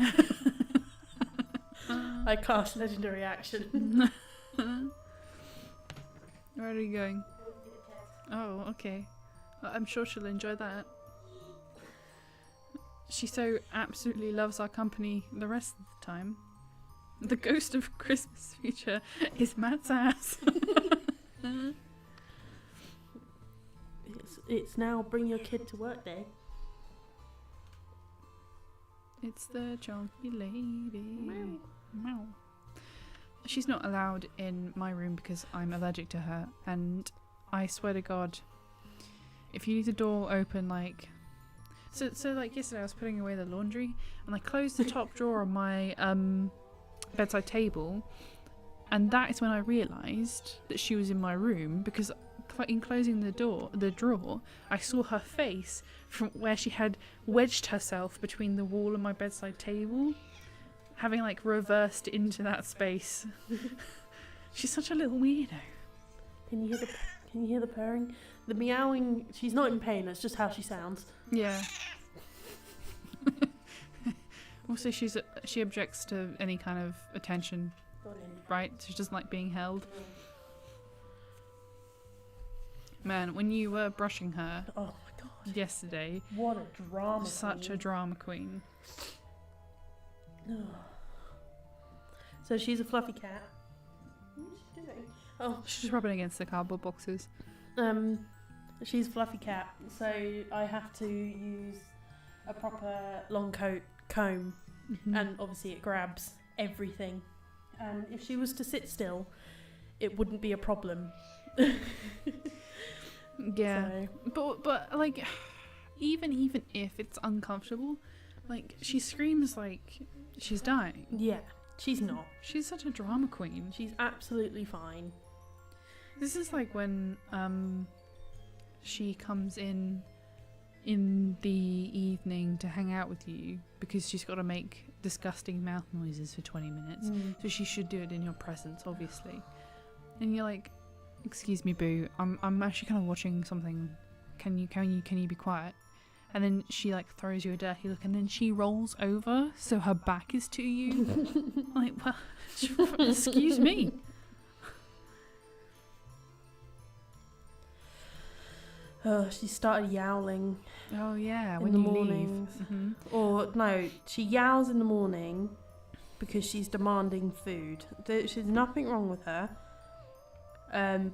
I cast legendary action. Where are you going? Oh, okay. I'm sure she'll enjoy that. She so absolutely loves our company the rest of the time. The ghost of Christmas future is Matt's ass. It's now bring your kid to work day. It's the chunky lady. Meow. Meow. She's not allowed in my room because I'm allergic to her, and I swear to God, if you leave the door open, like... So like yesterday I was putting away the laundry, and I closed the top drawer of my bedside table, and that is when I realised that she was in my room, because in closing the drawer, I saw her face from where she had wedged herself between the wall and my bedside table, having like reversed into that space. She's such a little weirdo. Can you hear the purring? The meowing, she's not in pain, that's just how she sounds. Yeah. Also, she objects to any kind of attention, right? She doesn't like being held. Man, when you were brushing her Oh my god. yesterday, What a drama. such a drama queen. So she's a fluffy cat. What's she doing? Oh, She's just rubbing against the cardboard boxes. she's a fluffy cat, so I have to use a proper long coat comb, and obviously it grabs everything. And if she was to sit still, it wouldn't be a problem. Yeah. So, But like, even if it's uncomfortable, like, she screams like she's dying. yeah, she's not. She's such a drama queen. She's absolutely fine. This is like when she comes in the evening to hang out with you because she's got to make disgusting mouth noises for 20 minutes. So she should do it in your presence, obviously. And you're like, "Excuse me, boo. I'm actually kind of watching something. Can you be quiet?" And then she like throws you a dirty look, and then she rolls over so her back is to you. Like, well, excuse me. Oh, she started yowling Oh yeah, in when the you mornings. leave. Or no, she yowls in the morning because she's demanding food. There's nothing wrong with her.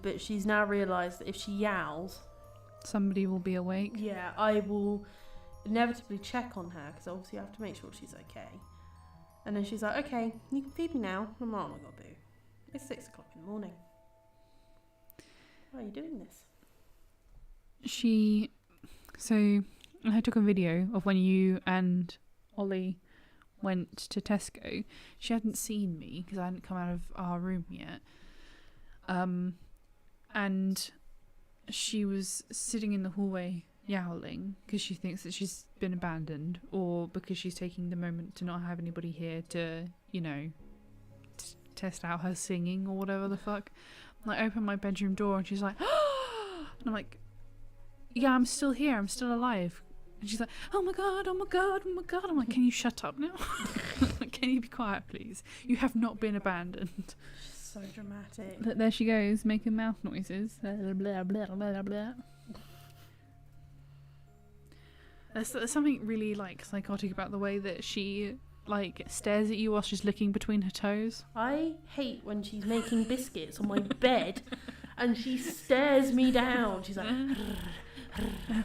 But she's now realised that if she yowls, Somebody will be awake. yeah, I will inevitably check on her because obviously I have to make sure she's okay. And then she's like, "Okay, you can feed me now." I'm like, "Oh my god, boo, it's 6 o'clock in the morning. Why are you doing this?" So I took a video of when you and Ollie went to Tesco. She hadn't seen me because I hadn't come out of our room yet. And she was sitting in the hallway yowling because she thinks that she's been abandoned, or because she's taking the moment to not have anybody here to, test out her singing or whatever the fuck. And I open my bedroom door and she's like, and I'm like, "Yeah, I'm still here, I'm still alive." And she's like, "Oh my god, oh my god, oh my god." I'm like, "Can you shut up now?" Like, "Can you be quiet, please? You have not been abandoned." So dramatic. There she goes, making mouth noises. Blah, blah, blah, blah, blah. There's something really, like, psychotic about the way that she, like, stares at you while she's licking between her toes. I hate when she's making biscuits on my bed and she stares me down. She's like, and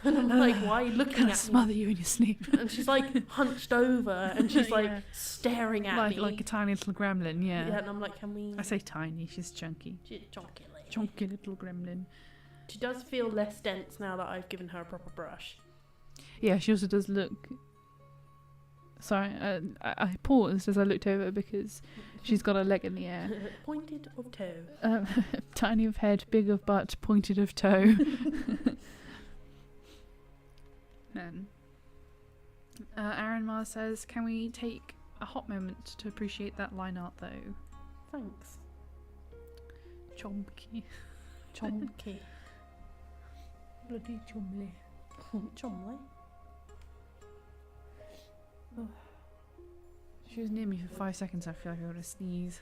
I'm like, why are you looking at me? Smother you in your sleep. And she's like hunched over, and she's like Yeah. staring at me. Like a tiny little gremlin, yeah. Yeah, and I'm like, can we... I say tiny, she's chunky. Chunky lady. Chunky little gremlin. She does feel less dense now that I've given her a proper brush. Yeah, she also does look... Sorry, I paused as I looked over because she's got a leg in the air. Pointed of toe. Tiny of head, big of butt, pointed of toe. Then, Aaron Mars says, can we take a hot moment to appreciate that line art though? Thanks. Chomky. Chomky. Bloody chomly. Chomley. She was near me for 5 seconds. I feel like I want to sneeze.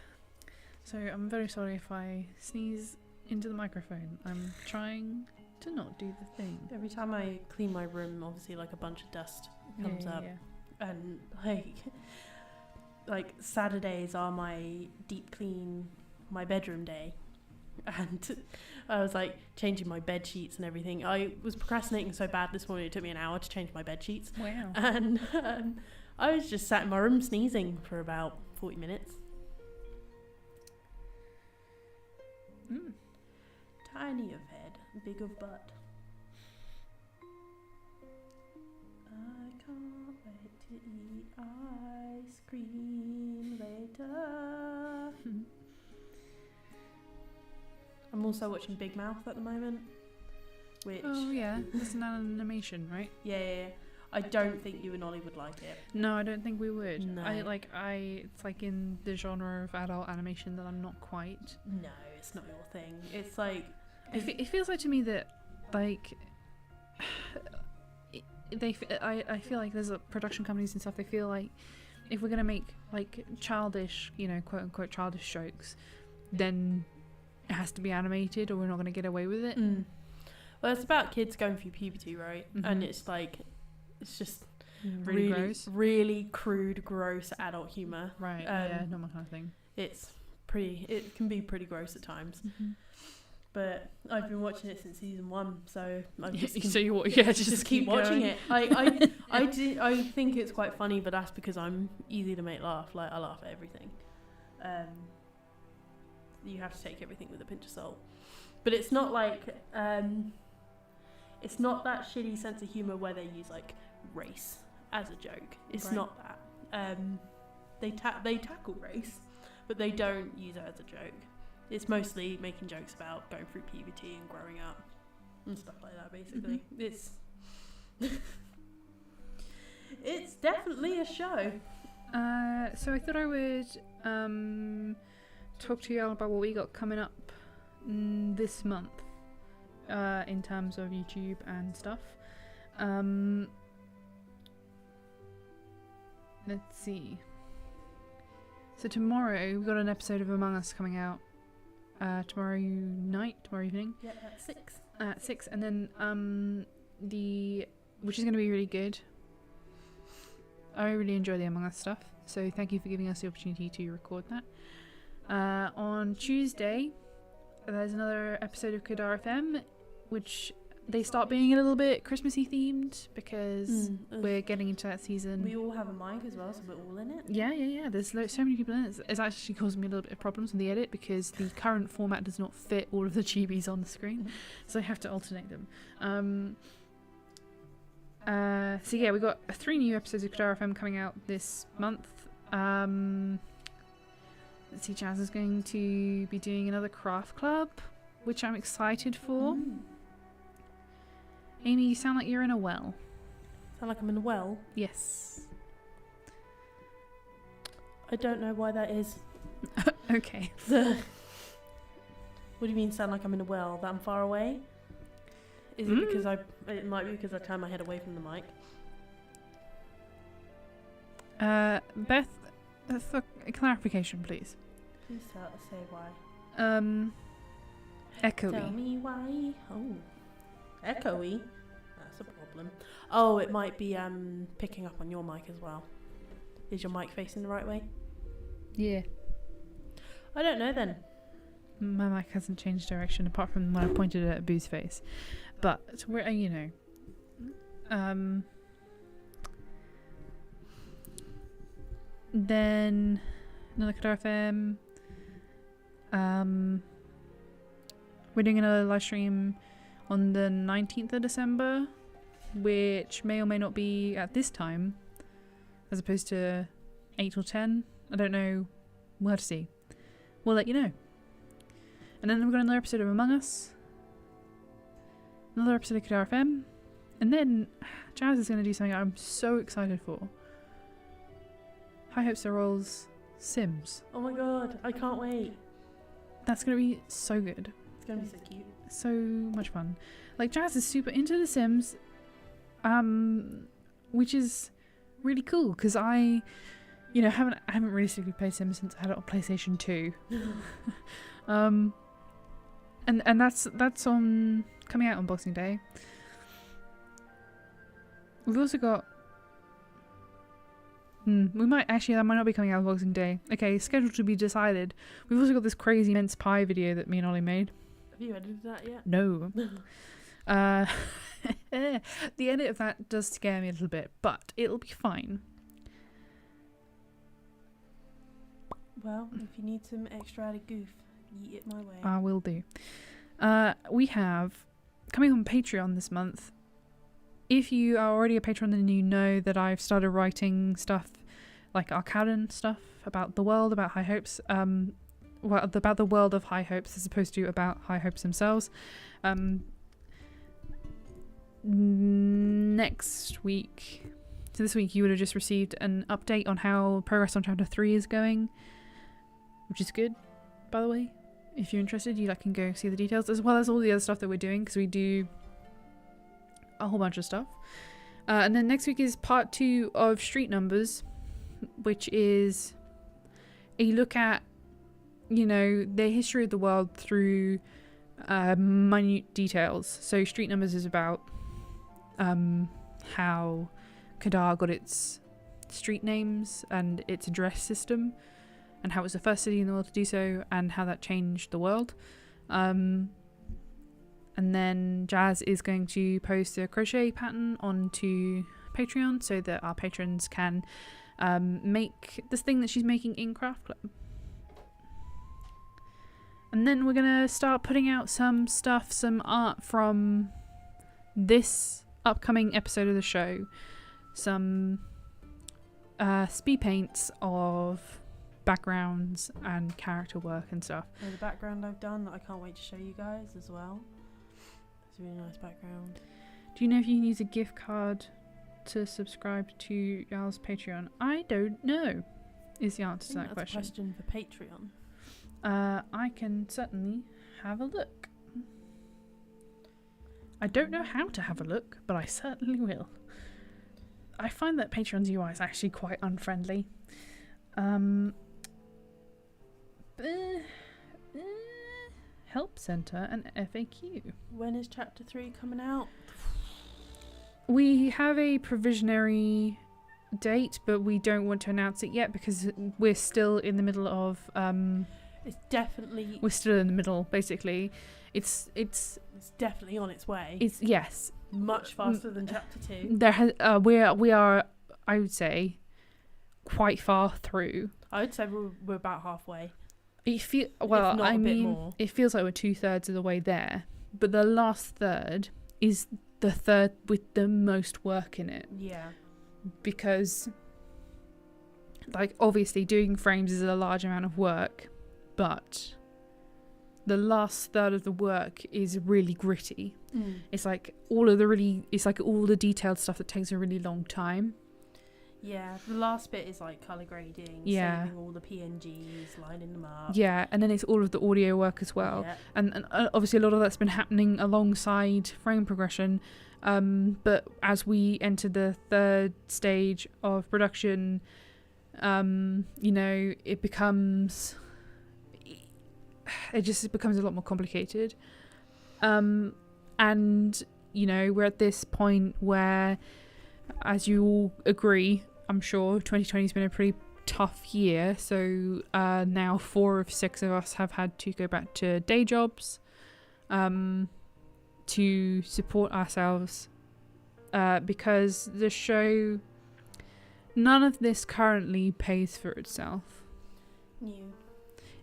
So I'm very sorry if I sneeze into the microphone. I'm trying to not do the thing. Every time I clean my room, obviously like a bunch of dust comes up. Yeah. And like Saturdays are my deep clean my bedroom day. And I was like changing my bed sheets and everything. I was procrastinating so bad this morning, it took me an hour to change my bed sheets. Wow. And I was just sat in my room sneezing for about 40 minutes. Tiny of head, big of butt. I can't wait to eat ice cream later. I'm also watching Big Mouth at the moment. Which, Oh yeah, it's an animation, right? yeah. I don't think you and Ollie would like it. No, I don't think we would. No. It's like in the genre of adult animation that I'm not quite. No, it's not your thing. It's like... It feels like to me that, like, I feel like there's production companies and stuff, they feel like if we're going to make, like, childish, you know, quote-unquote childish jokes, then it has to be animated or we're not going to get away with it. Well, it's about kids going through puberty, right? Mhm. And it's like... It's just Really gross. really crude, gross adult humour. Right, yeah, not my kind of thing. It can be pretty gross at times. Mm-hmm. But I've been watching it since season 1, so I'm just just keep watching going. it. I think it's quite funny, but that's because I'm easy to make laugh. Like I laugh at everything. You have to take everything with a pinch of salt. But it's not like it's not that shitty sense of humour where they use like race as a joke. It's Right. not that. They tackle race, but they don't use it as a joke. It's mostly making jokes about going through puberty and growing up and stuff like that. Basically, it's it's definitely a show. So I thought I would talk to you all about what we got coming up this month in terms of YouTube and stuff. Let's see. So tomorrow we've got an episode of Among Us coming out. Tomorrow evening. Yeah, at 6. At 6, and then which is going to be really good. I really enjoy the Among Us stuff, so thank you for giving us the opportunity to record that. On Tuesday, there's another episode of Kadar FM, which they start being a little bit Christmassy themed because we're getting into that season. We all have a mic as well, so we're all in it. Yeah. There's so many people in it. It's actually causing me a little bit of problems in the edit because the current format does not fit all of the chibis on the screen, so I have to alternate them. So yeah, we got 3 new episodes of Kadar FM coming out this month. Let's see, Jazz is going to be doing another craft club, which I'm excited for. Amy, you sound like you're in a well. Sound like I'm in a well? Yes. I don't know why that is. Okay. What do you mean sound like I'm in a well? That I'm far away? Is it because it might be because I turn my head away from the mic. Beth, for clarification, please. Please say why. Echoey. Tell me why. Oh. Echoey? That's a problem. Oh, it might be picking up on your mic as well. Is your mic facing the right way? Yeah. I don't know then. My mic hasn't changed direction apart from when I pointed it at Boo's face. But we're then another Nagar FM. We're doing another live stream on the 19th of December, which may or may not be at this time, as opposed to 8 or 10. I don't know. We'll have to see. We'll let you know. And then we've got another episode of Among Us. Another episode of Nagar FM. And then Jazz is going to do something I'm so excited for. High Hopes Are All's Sims. Oh my god, I can't wait. That's going to be so good. It's going to be so cute. So much fun. Like, Jazz is super into The Sims, which is really cool because I haven't realistically played Sims since I had it on PlayStation 2. And that's on coming out on Boxing Day. We've also got that might not be coming out on Boxing Day. Okay, scheduled to be decided. We've also got this crazy mince pie video that me and Ollie made. Have you edited that yet? No. The edit of that does scare me a little bit, but it'll be fine. Well, if you need some extra added goof, eat it my way. I will do. We have, coming on Patreon this month, if you are already a patron then you know that I've started writing stuff like Arcaden stuff about the world, about High Hopes, about the world of High Hopes as opposed to about High Hopes themselves. Next week, so this week you would have just received an update on how progress on chapter 3 is going, which is good, by the way. If you're interested, you can go see the details, as well as all the other stuff that we're doing, because we do a whole bunch of stuff. And then next week is part 2 of Street Numbers, which is a look at, the history of the world through minute details. So Street Numbers is about how Kadar got its street names and its address system, and how it was the first city in the world to do so, and how that changed the world. And then Jazz is going to post a crochet pattern onto Patreon so that our patrons can make this thing that she's making in Craft Club. And then we're going to start putting out some stuff, some art from this upcoming episode of the show. Some speed paints of backgrounds and character work and stuff. There's a background I've done that I can't wait to show you guys as well. It's a really nice background. Do you know if you can use a gift card to subscribe to y'all's Patreon? I don't know, is the answer to that question. That's a question for Patreon. I can certainly have a look. I don't know how to have a look, but I certainly will. I find that Patreon's UI is actually quite unfriendly. Help Center and FAQ. When is chapter 3 coming out? We have a provisionary date, but we don't want to announce it yet because we're still in the middle of It's definitely. we're still in the middle, basically. It's definitely on its way. It's yes. Much faster than chapter 2. There has we are, I would say, quite far through. I would say we're about halfway. It If not a bit more. it feels like we're 2/3 of the way there, but the last third is the third with the most work in it. Yeah. Because, obviously doing frames is a large amount of work, but the last third of the work is really gritty. It's all the detailed stuff that takes a really long time. Yeah, the last bit is colour grading, saving all the PNGs, lining them up. Yeah, and then it's all of the audio work as well. Yeah. And obviously a lot of that's been happening alongside frame progression. But as we enter the third stage of production, it becomes a lot more complicated. And, we're at this point where, as you all agree, I'm sure 2020 has been a pretty tough year. So now 4 of 6 of us have had to go back to day jobs to support ourselves because the show, none of this currently pays for itself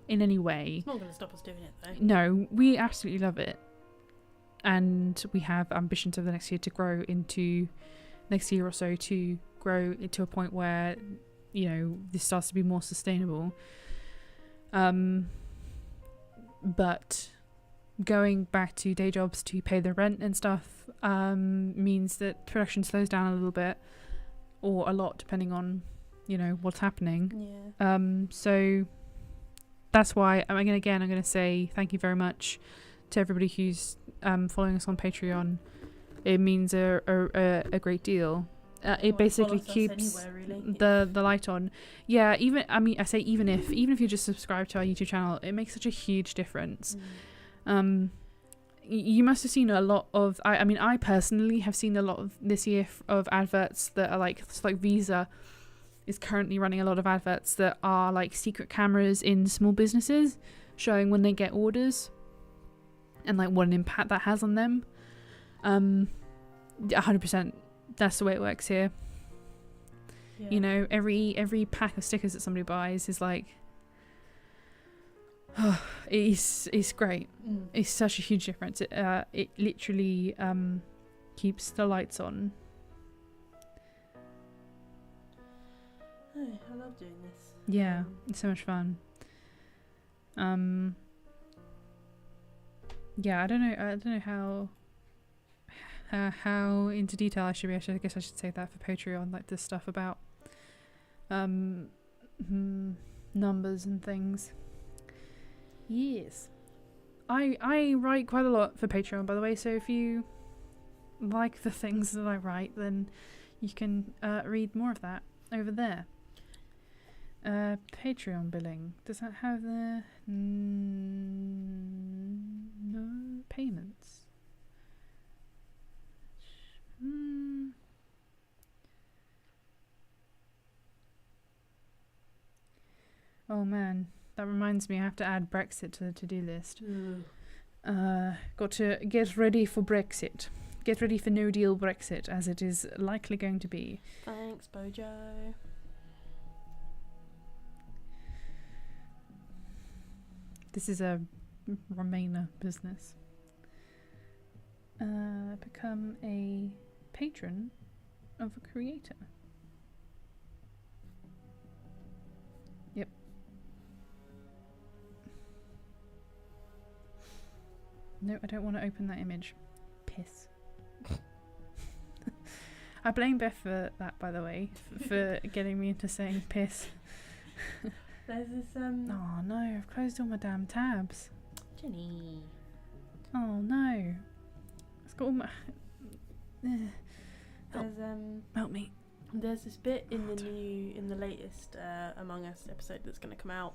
in any way. It's not going to stop us doing it though. No, we absolutely love it, and we have ambitions over the next year to grow into next year or so to grow it to a point where, you know, this starts to be more sustainable. But going back to day jobs to pay the rent and stuff means that production slows down a little bit, or a lot, depending on, you know, what's happening. Yeah. So that's why I'm going to say thank you very much to everybody who's following us on Patreon. It means a great deal. It basically keeps the light on. Yeah, even if you're just subscribed to our YouTube channel, it makes such a huge difference. You must have seen a lot of. I personally have seen a lot of this year of adverts that are like Visa is currently running a lot of adverts that are like secret cameras in small businesses, showing when they get orders and like what an impact that has on them. 100%. That's the way it works here. Yeah. You know, every pack of stickers that somebody buys is like, it's great. It's such a huge difference. It literally keeps the lights on. Oh, I love doing this. Yeah, it's so much fun. Yeah, I don't know how into detail I should be. I guess I should say that for Patreon, like this stuff about numbers and things. Yes, I write quite a lot for Patreon, by the way, so if you like the things that I write, then you can read more of that over there. Patreon billing, does that have the no payments? Oh man, that reminds me, I have to add Brexit to the to-do list. Got to get ready for Brexit. Get ready for no deal Brexit, as it is likely going to be. Thanks, Bojo. This is a Remainer business. Become a patron of a creator. Yep. No, I don't want to open that image. Piss. I blame Beth for that, by the way, for getting me into saying piss. There's this Oh no, I've closed all my damn tabs. Jenny. Oh no. It's got all my help me. There's this bit in the latest Among Us episode that's going to come out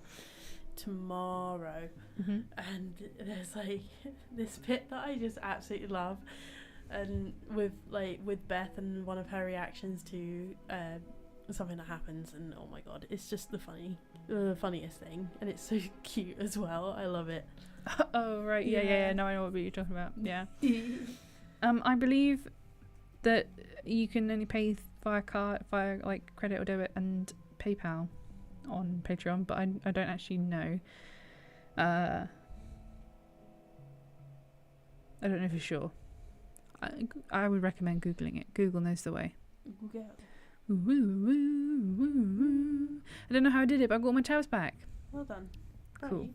tomorrow, and there's like this bit that I just absolutely love, and with Beth and one of her reactions to something that happens, and oh my god, it's just the funniest thing, and it's so cute as well. I love it. Oh right, yeah. Now I know what you're talking about. Yeah. I believe that you can only pay via like credit or debit and PayPal on Patreon, but I don't actually know. I don't know for sure. I would recommend Googling it. Google knows the way. Google. I don't know how I did it, but I got my tabs back. Well done. Cool.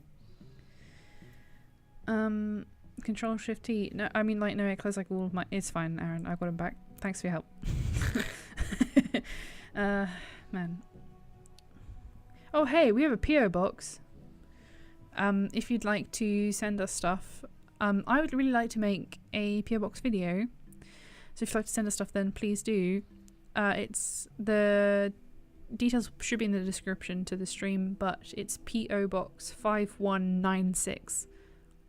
Control Shift T. No, I mean like no, it closed like all of my. It's fine, Aaron. I got them back. Thanks for your help. Man. Oh hey, we have a PO box. If you'd like to send us stuff, I would really like to make a PO box video. So if you'd like to send us stuff, then please do. It's the details should be in the description to the stream, but it's PO Box 5196,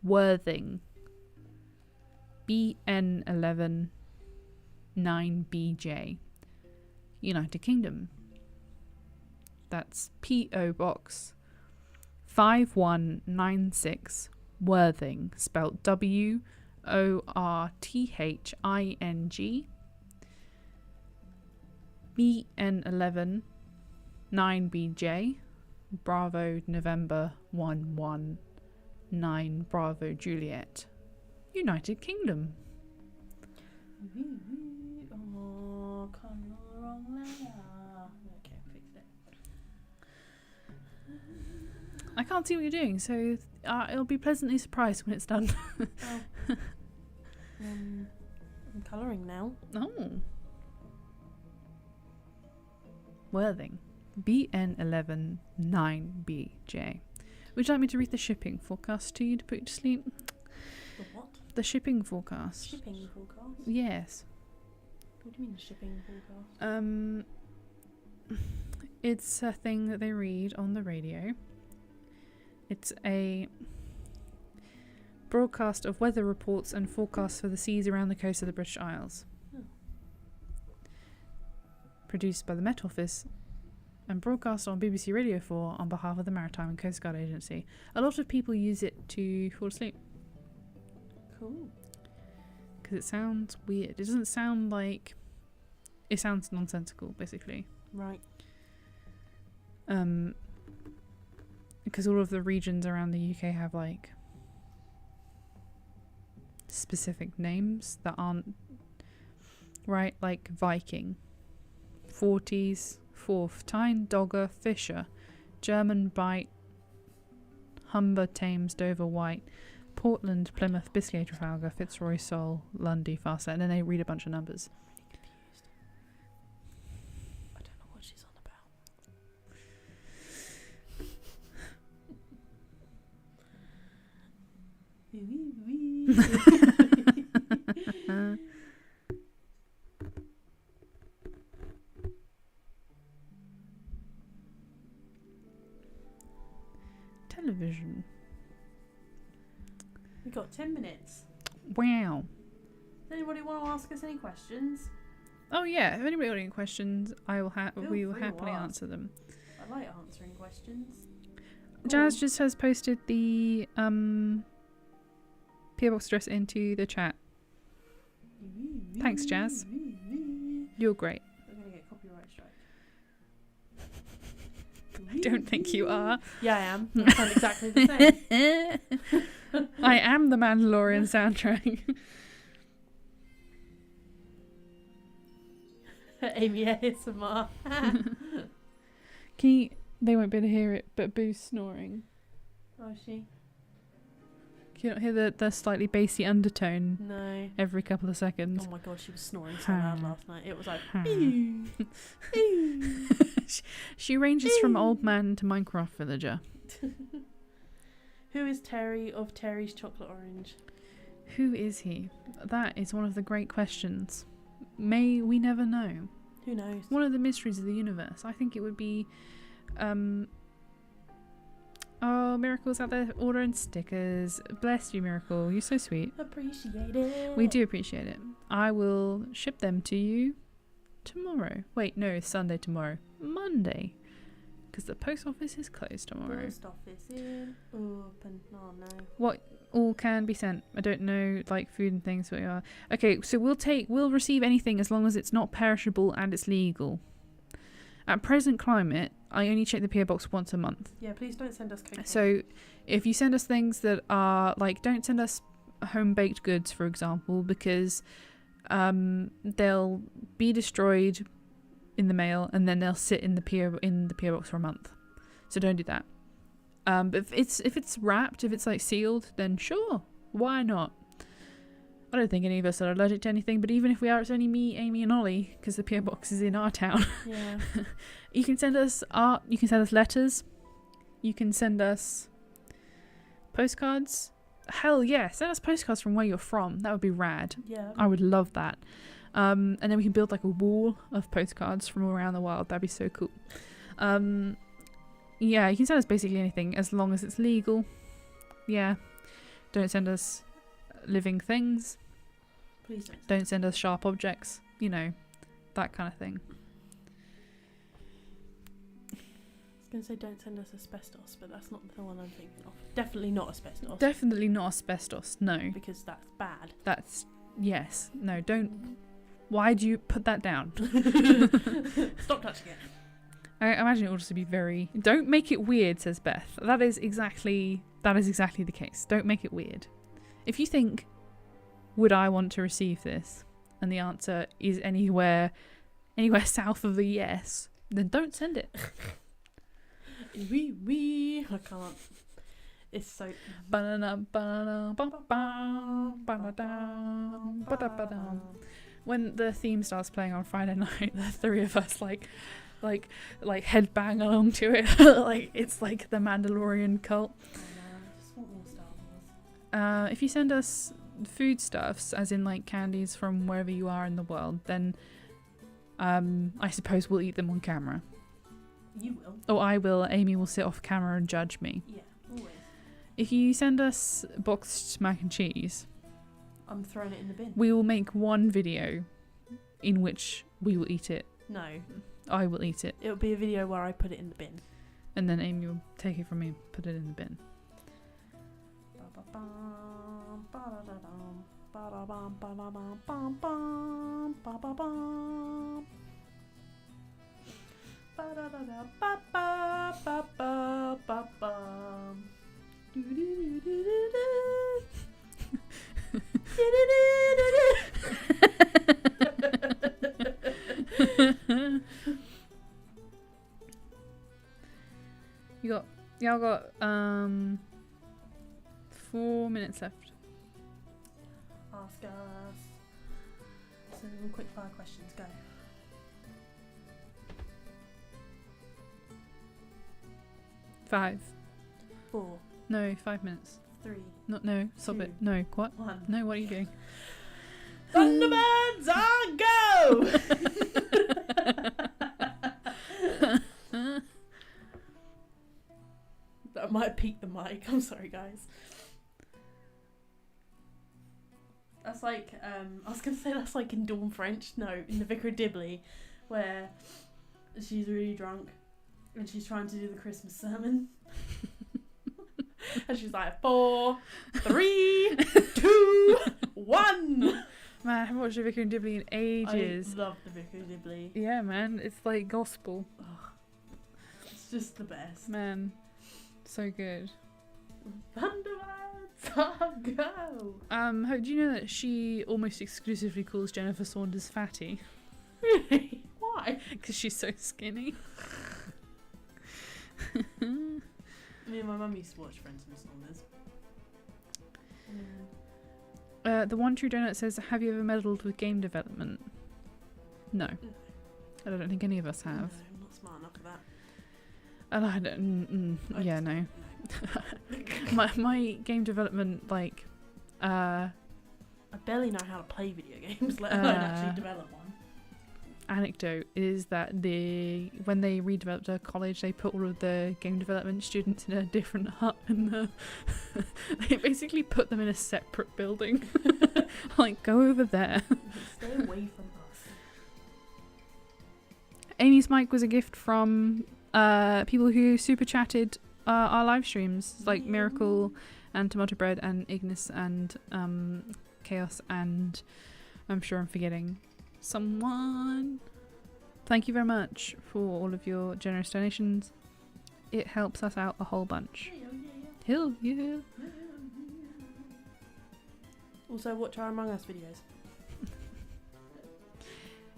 Worthing, BN11 9BJ, United Kingdom. That's P.O. Box 5196 Worthing, spelled WORTHING, BN11 9BJ, Bravo November 119 Bravo Juliet, United Kingdom. Oh, come wrong letter. Okay, fixed it. I can't see what you're doing, so it'll be pleasantly surprised when it's done. Oh. I'm colouring now. Oh. Worthing. BN11 9BJ. Would you like me to read the shipping forecast to you to put you to sleep? The what? The shipping forecast. Shipping forecast? Yes. What do you mean shipping forecast? It's a thing that they read on the radio. It's a broadcast of weather reports and forecasts for the seas around the coast of the British Isles. Oh. Produced by the Met Office and broadcast on BBC Radio 4 on behalf of the Maritime and Coast Guard Agency. A lot of people use it to fall asleep. Cool. Because it sounds weird. It doesn't sound like... It sounds nonsensical, basically. Right. Because all of the regions around the UK have, like, specific names that aren't... Right? Like Viking. 40s... Forth, Tyne, Dogger, Fisher, German Bight, Humber, Thames, Dover, White, Portland, Plymouth, Biscay, Trafalgar, Fitzroy, Sol, Lundy, Farset, and then they read a bunch of numbers. I'm really confused. I don't know what she's on about. Television. We got 10 minutes. Wow. Does anybody want to ask us any questions? Oh yeah, if anybody got any questions, we will free to happily ask. answer them. I like answering questions. Jazz just has posted the PO Box address into the chat. Thanks, Jazz. You're great. We're going to get copyright strike. I don't think you are. Yeah, I am. I sound exactly the same. I am the Mandalorian soundtrack. Amy ASMR. Can you... They won't be able to hear it, but Boo's snoring. Oh, is she? Can you not hear the slightly bassy undertone No. every couple of seconds? Oh my god, she was snoring so loud last night. It was like... She ranges from old man to Minecraft villager. Who is Terry of Terry's Chocolate Orange? Who is he? That is one of the great questions. May we never know. Who knows? One of the mysteries of the universe. I think it would be... Oh, Miracle's out there ordering stickers. Bless you, Miracle. You're so sweet. Appreciate it. We do appreciate it. I will ship them to you tomorrow. Wait, no, Sunday tomorrow. Monday. Because the post office is closed tomorrow. Post office in open. Oh no. What all can be sent? I don't know, like food and things. What you are. Okay, so we'll receive anything as long as it's not perishable and it's legal. At present climate, I only check the PO box once a month. Yeah, please don't send us cocaine. So if you send us things that are like, don't send us home baked goods, for example, because they'll be destroyed in the mail and then they'll sit in the PO box for a month. So don't do that. But if it's wrapped, if it's like sealed, then sure, why not? I don't think any of us are allergic to anything, but even if we are, it's only me, Amy, and Ollie, because the PO box is in our town. Yeah. You can send us art. You can send us letters. You can send us postcards. Hell yeah, send us postcards from where you're from. That would be rad. Yeah. I would love that. And then we can build like a wall of postcards from around the world. That'd be so cool. Yeah, you can send us basically anything as long as it's legal. Yeah. Don't send us living things. Please Don't send us sharp objects. You know, that kind of thing. going to say don't send us asbestos, but that's not the one I'm thinking of. Definitely not asbestos. Definitely not asbestos. No. Because that's bad. That's yes. No. Don't. Why do you put that down? Stop touching it. I imagine it will just be very. Don't make it weird, says Beth. That is exactly the case. Don't make it weird. If you think, would I want to receive this, and the answer is anywhere south of the yes, then don't send it. I can't. It's so. When the theme starts playing on Friday night, the three of us like headbang along to it. Like it's like the Mandalorian cult. I just want more Star Wars. If you send us foodstuffs, as in like candies from wherever you are in the world, then I suppose we'll eat them on camera. You will. Or I will. Amy will sit off camera and judge me. Yeah, always. If you send us boxed mac and cheese, I'm throwing it in the bin. we will make one video in which we will eat it. No, I will eat it. it'll be a video where I put it in the bin. And then Amy will take it from me and put it in the bin. Y'all got 4 minutes left. Ask us. So quick fire questions, go. 5. 4, No, 5 minutes. 3, No, stop 2, it. No, what? 1. No, what are you doing? Thunderbirds on go! That might peak the mic. I'm sorry, guys. That's like I was gonna say that's like in Dawn French. No, in the Vicar of Dibley, where she's really drunk and she's trying to do the Christmas sermon, and she's like 4, 3, 2, 1. Man, I haven't watched the Vicar and Dibley in ages. I love the Vicar of Dibley. Yeah, man, it's like gospel. It's just the best. Man, so good. Thunderbirds on go! Do you know that she almost exclusively calls Jennifer Saunders fatty? Really? Why? Because she's so skinny. Me and my mum used to watch Friends and Saunders. The One True Donut says, have you ever meddled with game development? No. I don't think any of us No, have. I'm not smart enough for that. And I don't. Yeah, no. my game development, like, I barely know how to play video games, let alone actually develop one. Anecdote is that when they redeveloped a college, they put all of the game development students in a different hut, and they basically put them in a separate building. Like, go over there. Stay away from us. Amy's mic was a gift from people who super chatted our live streams, like Mira.cle and Tomato Bread and Ignis and Chaos, and I'm sure I'm forgetting someone. Thank you very much for all of your generous donations. It helps us out a whole bunch. Hell yeah. Also, watch our Among Us videos.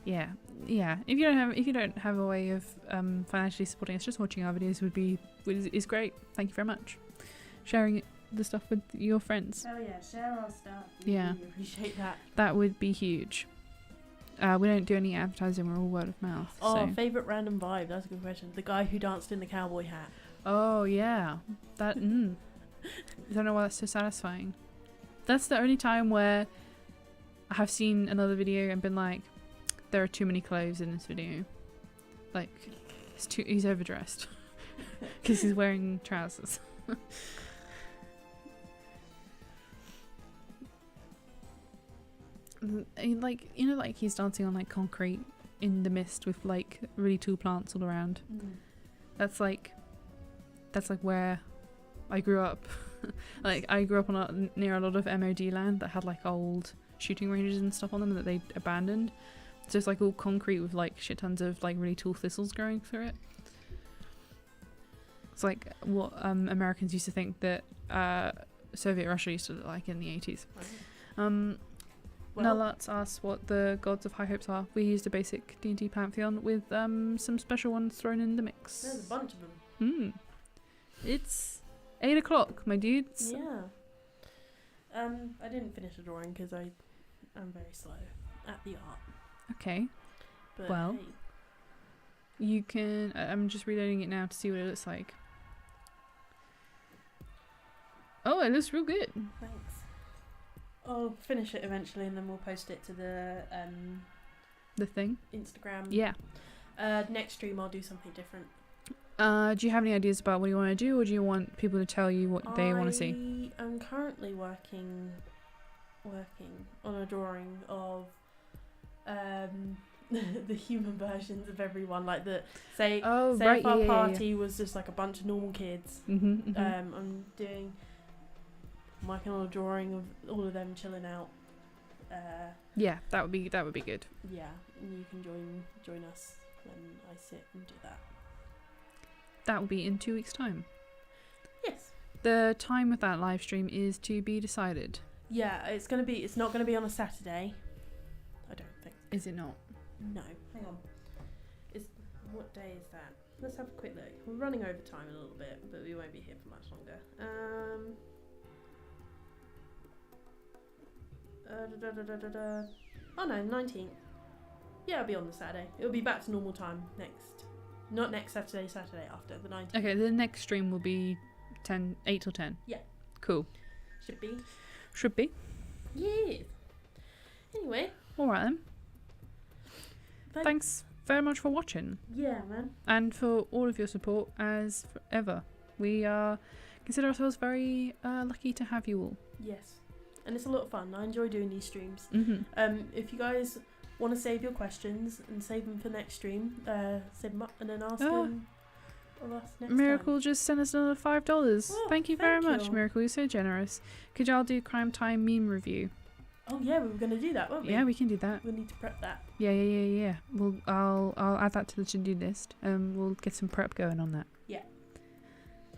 Yeah. If you don't have a way of financially supporting us, just watching our videos is great. Thank you very much. Sharing the stuff with your friends. Oh yeah, share our stuff. We Yeah. really appreciate that. That would be huge. We don't do any advertising. We're all word of mouth. Oh, So. favourite random vibe. That's a good question. The guy who danced in the cowboy hat. Oh yeah, that. I don't know why that's so satisfying. That's the only time where I have seen another video and been like, there are too many clothes in this video. Like, he's overdressed because he's wearing trousers. Like, you know, like he's dancing on like concrete in the mist with like really tall plants all around. That's like that's like where I grew up. Like I grew up near a lot of MOD land that had like old shooting ranges and stuff on them that they abandoned. So it's like all concrete with like shit tons of like really tall thistles growing through it. It's like what Americans used to think that Soviet Russia used to look like in the 80s. Now let's ask what the gods of High Hopes are. We used a basic D&D pantheon with some special ones thrown in the mix. There's a bunch of them. It's 8 o'clock, my dudes. Yeah. I didn't finish the drawing because I'm very slow at the art. Okay. But Well. hey, You can... I'm just reloading it now to see what it looks like. Oh, it looks real good. thanks. I'll finish it eventually and then we'll post it to the The thing. Instagram. Yeah. Next stream I'll do something different. Do you have any ideas about what you want to do, or do you want people to tell you what they want to see? I'm currently working on a drawing of the human versions of everyone, like the say if our party was just like a bunch of normal kids. I'm working on a drawing of all of them chilling out. Yeah, that would be good. Yeah, and you can join us when I sit and do that. That will be in 2 weeks' time. Yes. The time of that live stream is to be decided. Yeah, it's not gonna be on a Saturday. I don't think. Is it not? No. Hang on. What day is that? Let's have a quick look. We're running over time a little bit, but we won't be here for much longer. Oh no, 19th. Yeah, it'll be on the Saturday. It'll be back to normal time not next Saturday, Saturday after, the 19th. Okay, the next stream will be 8 till 10. Yeah. Cool. Should be. Yeah. Anyway. Alright then. Thanks very much for watching. Yeah, man. And for all of your support as ever. We consider ourselves very lucky to have you all. Yes. And it's a lot of fun. I enjoy doing these streams. If you guys want to save your questions and save them for next stream, save them up and then ask them of us next Miracle time. just sent us another $5. Oh, thank you very thank much, you. Miracle. You're so generous. Could y'all do Crime Time meme review? Oh yeah, we were going to do that, weren't we? Yeah, we can do that. We'll need to prep that. Yeah. I'll add that to the to-do list. We'll get some prep going on that. Yeah.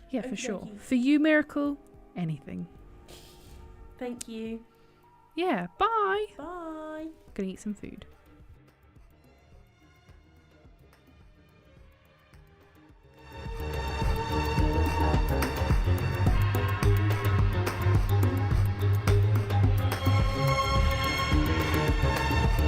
Yeah, for Okey sure. dokey. For you, Miracle, anything. Thank you. Yeah, bye. Bye. Gonna eat some food.